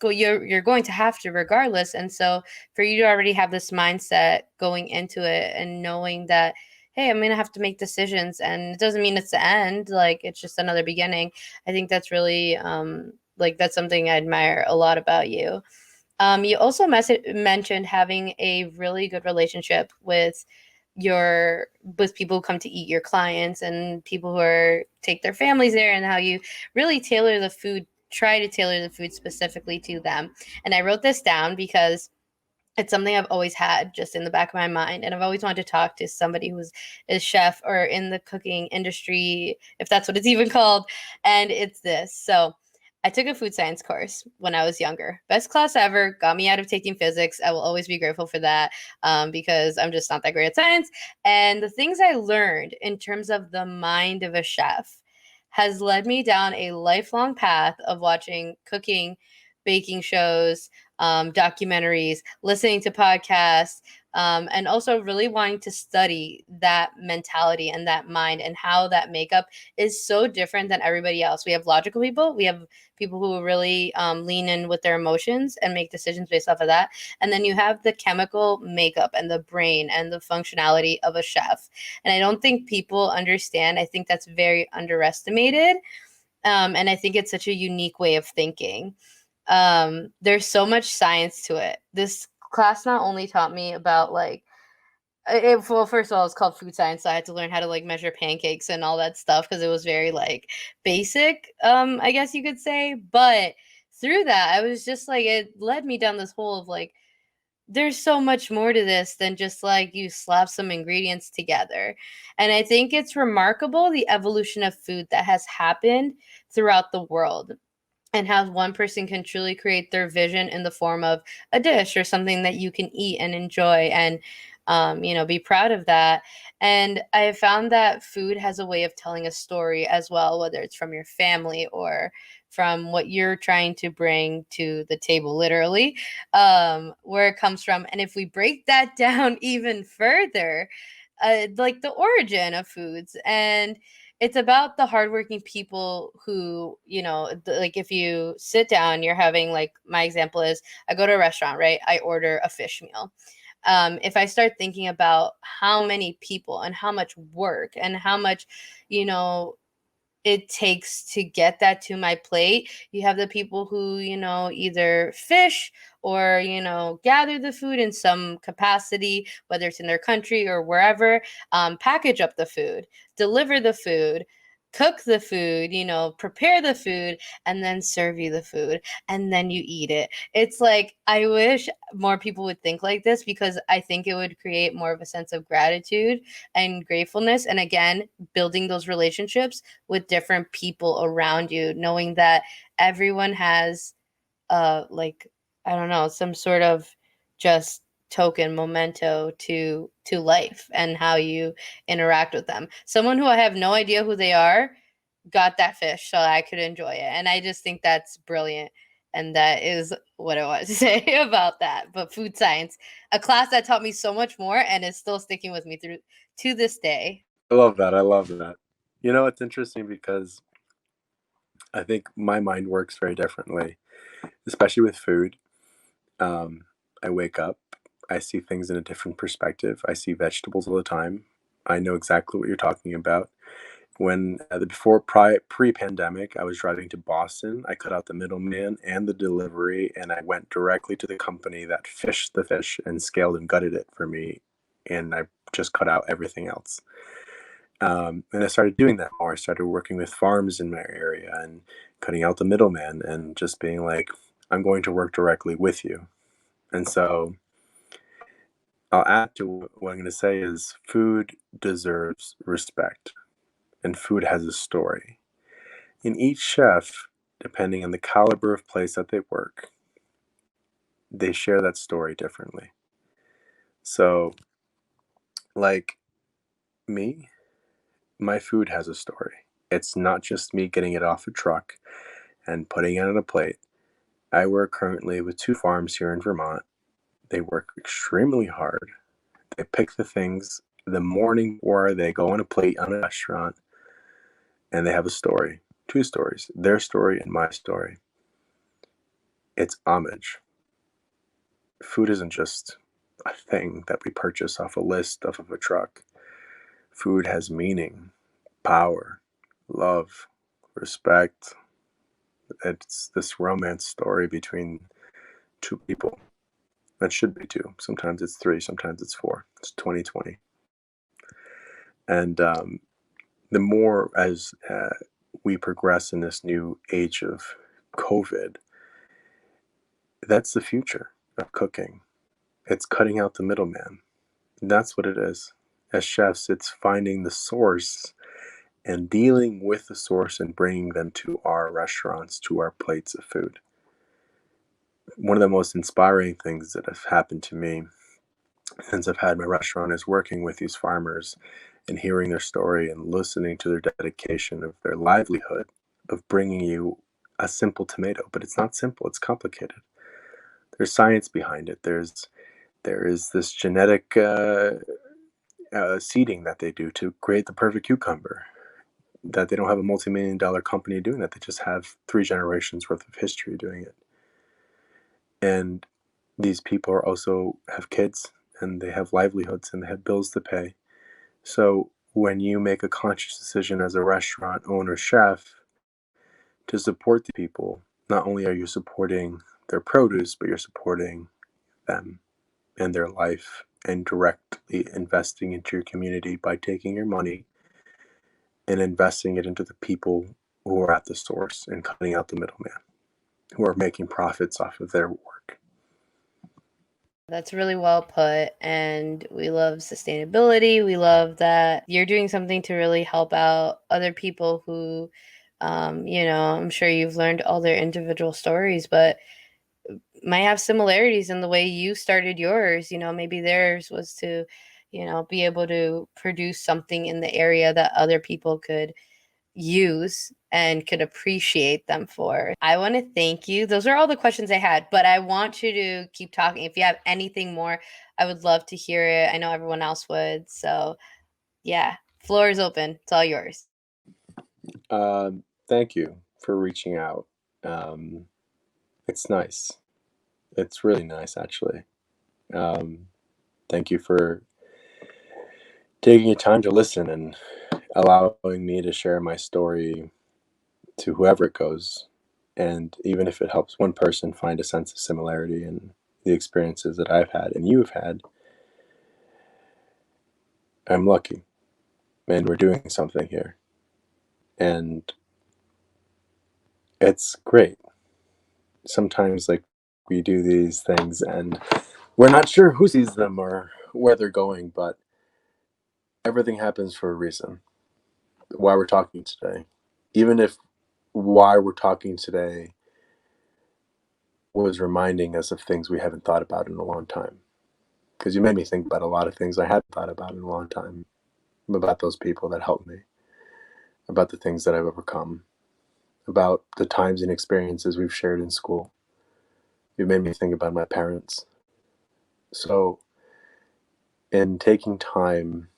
you're going to have to regardless. And so for you to already have this mindset going into it and knowing that, hey, I'm gonna have to make decisions, and it doesn't mean it's the end, like it's just another beginning. I think that's really, like, that's something I admire a lot about you. You also mentioned having a really good relationship your with people who come to eat, your clients and people who are take their families there, and how you really try to tailor the food specifically to them. And I wrote this down because it's something I've always had just in the back of my mind. And I've always wanted to talk to somebody who's a chef or in the cooking industry, if that's what it's even called. And it's this. So I took a food science course when I was younger. Best class ever, got me out of taking physics. I will always be grateful for that, because I'm just not that great at science. And the things I learned in terms of the mind of a chef has led me down a lifelong path of watching cooking, baking shows, documentaries, listening to podcasts, and also really wanting to study that mentality and that mind and how that makeup is so different than everybody else. We have logical people, we have people who really lean in with their emotions and make decisions based off of that. And then you have the chemical makeup and the brain and the functionality of a chef. And I don't think people understand. I think that's very underestimated. And I think it's such a unique way of thinking. There's so much science to it. This class not only taught me about well, first of all, it's called food science, so I had to learn how to like measure pancakes and all that stuff because it was very like basic, I guess you could say. But through that, I was just like, it led me down this hole of like, there's so much more to this than just like you slap some ingredients together. And I think it's remarkable the evolution of food that has happened throughout the world, and how one person can truly create their vision in the form of a dish or something that you can eat and enjoy, and be proud of that. And I have found that food has a way of telling a story as well, whether it's from your family or from what you're trying to bring to the table, literally, where it comes from. And if we break that down even further, like the origin of foods, and it's about the hardworking people who, like if you sit down, you're having, like, my example is I go to a restaurant, right? I order a fish meal. If I start thinking about how many people and how much work and how much, you know, it takes to get that to my plate. You have the people who, either fish or, gather the food in some capacity, whether it's in their country or wherever, package up the food, deliver the food, cook the food, prepare the food, and then serve you the food. And then you eat it. It's like, I wish more people would think like this, because I think it would create more of a sense of gratitude and gratefulness. And again, building those relationships with different people around you, knowing that everyone has like, I don't know, some sort of just token memento to life and how you interact with them. Someone who I have no idea who they are got that fish so I could enjoy it. And I just think that's brilliant. And that is what I wanted to say about that. But food science, a class that taught me so much more and is still sticking with me through to this day. I love that. I love that. You know, it's interesting because I think my mind works very differently, especially with food. Um, I wake up, I see things in a different perspective. I see vegetables all the time. I know exactly what you're talking about. When before pre-pandemic, I was driving to Boston. I cut out the middleman and the delivery, and I went directly to the company that fished the fish and scaled and gutted it for me, and I just cut out everything else. And I started doing that more. I started working with farms in my area and cutting out the middleman and just being like, I'm going to work directly with you. And so I'll add to what I'm going to say is food deserves respect, and food has a story. In each chef, depending on the caliber of place that they work, they share that story differently. So, like me, my food has a story. It's not just me getting it off a truck and putting it on a plate. I work currently with two farms here in Vermont. They work extremely hard. They pick the things the morning before they go on a plate on a restaurant, and they have a story. Two stories, their story and my story. It's homage. Food isn't just a thing that we purchase off a list off of a truck. Food has meaning, power, love, respect. It's this romance story between 2 people. That should be 2. Sometimes it's 3, sometimes it's 4. It's 2020. And the more as we progress in this new age of COVID, that's the future of cooking. It's cutting out the middleman. That's what it is. As chefs, it's finding the source and dealing with the source and bringing them to our restaurants, to our plates of food. One of the most inspiring things that have happened to me since I've had my restaurant is working with these farmers and hearing their story and listening to their dedication of their livelihood of bringing you a simple tomato. But it's not simple, it's complicated. There's science behind it. There is this genetic seeding that they do to create the perfect cucumber, that they don't have a multi-million-dollar company doing that. They just have 3 generations worth of history doing it. And these people are also have kids and they have livelihoods and they have bills to pay. So when you make a conscious decision as a restaurant owner chef to support the people, not only are you supporting their produce, but you're supporting them and their life and directly investing into your community by taking your money and investing it into the people who are at the source and cutting out the middleman, who are making profits off of their work. That's really well put. And we love sustainability. We love that you're doing something to really help out other people who, I'm sure you've learned all their individual stories, but might have similarities in the way you started yours. Maybe theirs was to, be able to produce something in the area that other people could use and could appreciate them for. I want to thank you. Those are all the questions I had, but I want you to keep talking. If you have anything more, I would love to hear it. I know everyone else would. So, yeah, floor is open. It's all yours. Thank you for reaching out. Um, it's nice. It's really nice, actually. Um, Thank you for taking your time to listen and allowing me to share my story to whoever it goes. And even if it helps one person find a sense of similarity in the experiences that I've had and you've had, I'm lucky. And we're doing something here. And it's great. Sometimes, like, we do these things and we're not sure who sees them or where they're going, but everything happens for a reason. Why we're talking today. Even if why we're talking today was reminding us of things we haven't thought about in a long time. Because you made me think about a lot of things I hadn't thought about in a long time, about those people that helped me, about the things that I've overcome, about the times and experiences we've shared in school. You made me think about my parents. So, in taking time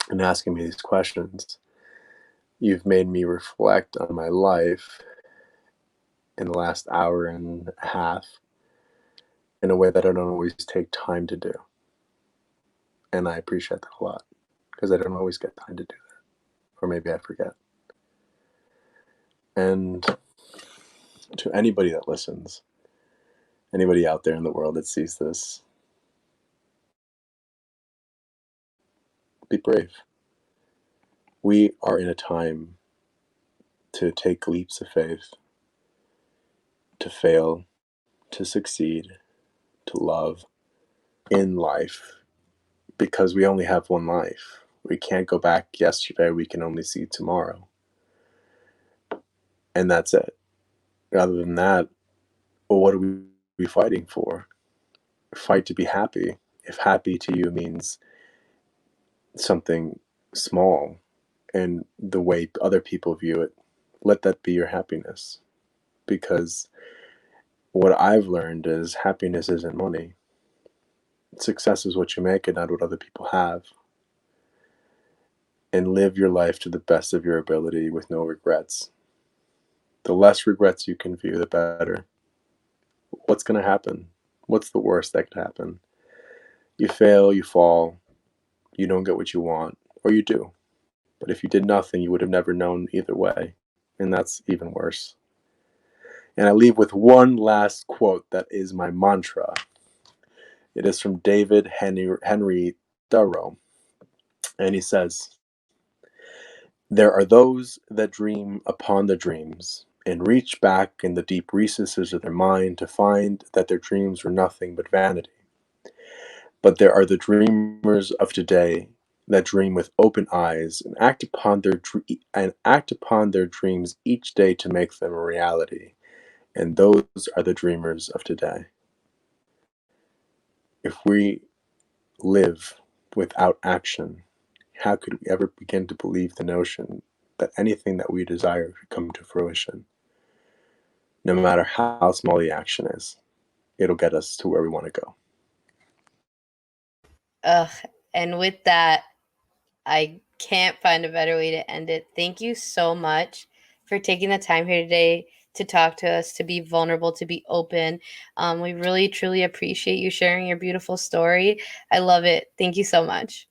and asking me these questions, you've made me reflect on my life in the last hour and a half in a way that I don't always take time to do. And I appreciate that a lot because I don't always get time to do that. Or maybe I forget. And to anybody that listens, anybody out there in the world that sees this, be brave. We are in a time to take leaps of faith, to fail, to succeed, to love in life because we only have one life. We can't go back yesterday, we can only see tomorrow. And that's it. Rather than that, well, what are we fighting for? Fight to be happy. If happy to you means something small and the way other people view it, let that be your happiness. Because what I've learned is happiness isn't money. Success is what you make it, not what other people have. And live your life to the best of your ability with no regrets. The less regrets you can view, the better. What's going to happen? What's the worst that could happen? You fail, you fall, you don't get what you want, or you do. But if you did nothing, you would have never known either way. And that's even worse. And I leave with one last quote that is my mantra. It is from David Henry Thoreau. And he says, "There are those that dream upon the dreams and reach back in the deep recesses of their mind to find that their dreams were nothing but vanity. But there are the dreamers of today that dream with open eyes and act upon their dreams each day to make them a reality. And those are the dreamers of today." If we live without action, how could we ever begin to believe the notion that anything that we desire could come to fruition? No matter how small the action is, it'll get us to where we want to go. Ugh. And with that, I can't find a better way to end it. Thank you so much for taking the time here today to talk to us, to be vulnerable, to be open. We really, truly appreciate you sharing your beautiful story. I love it. Thank you so much.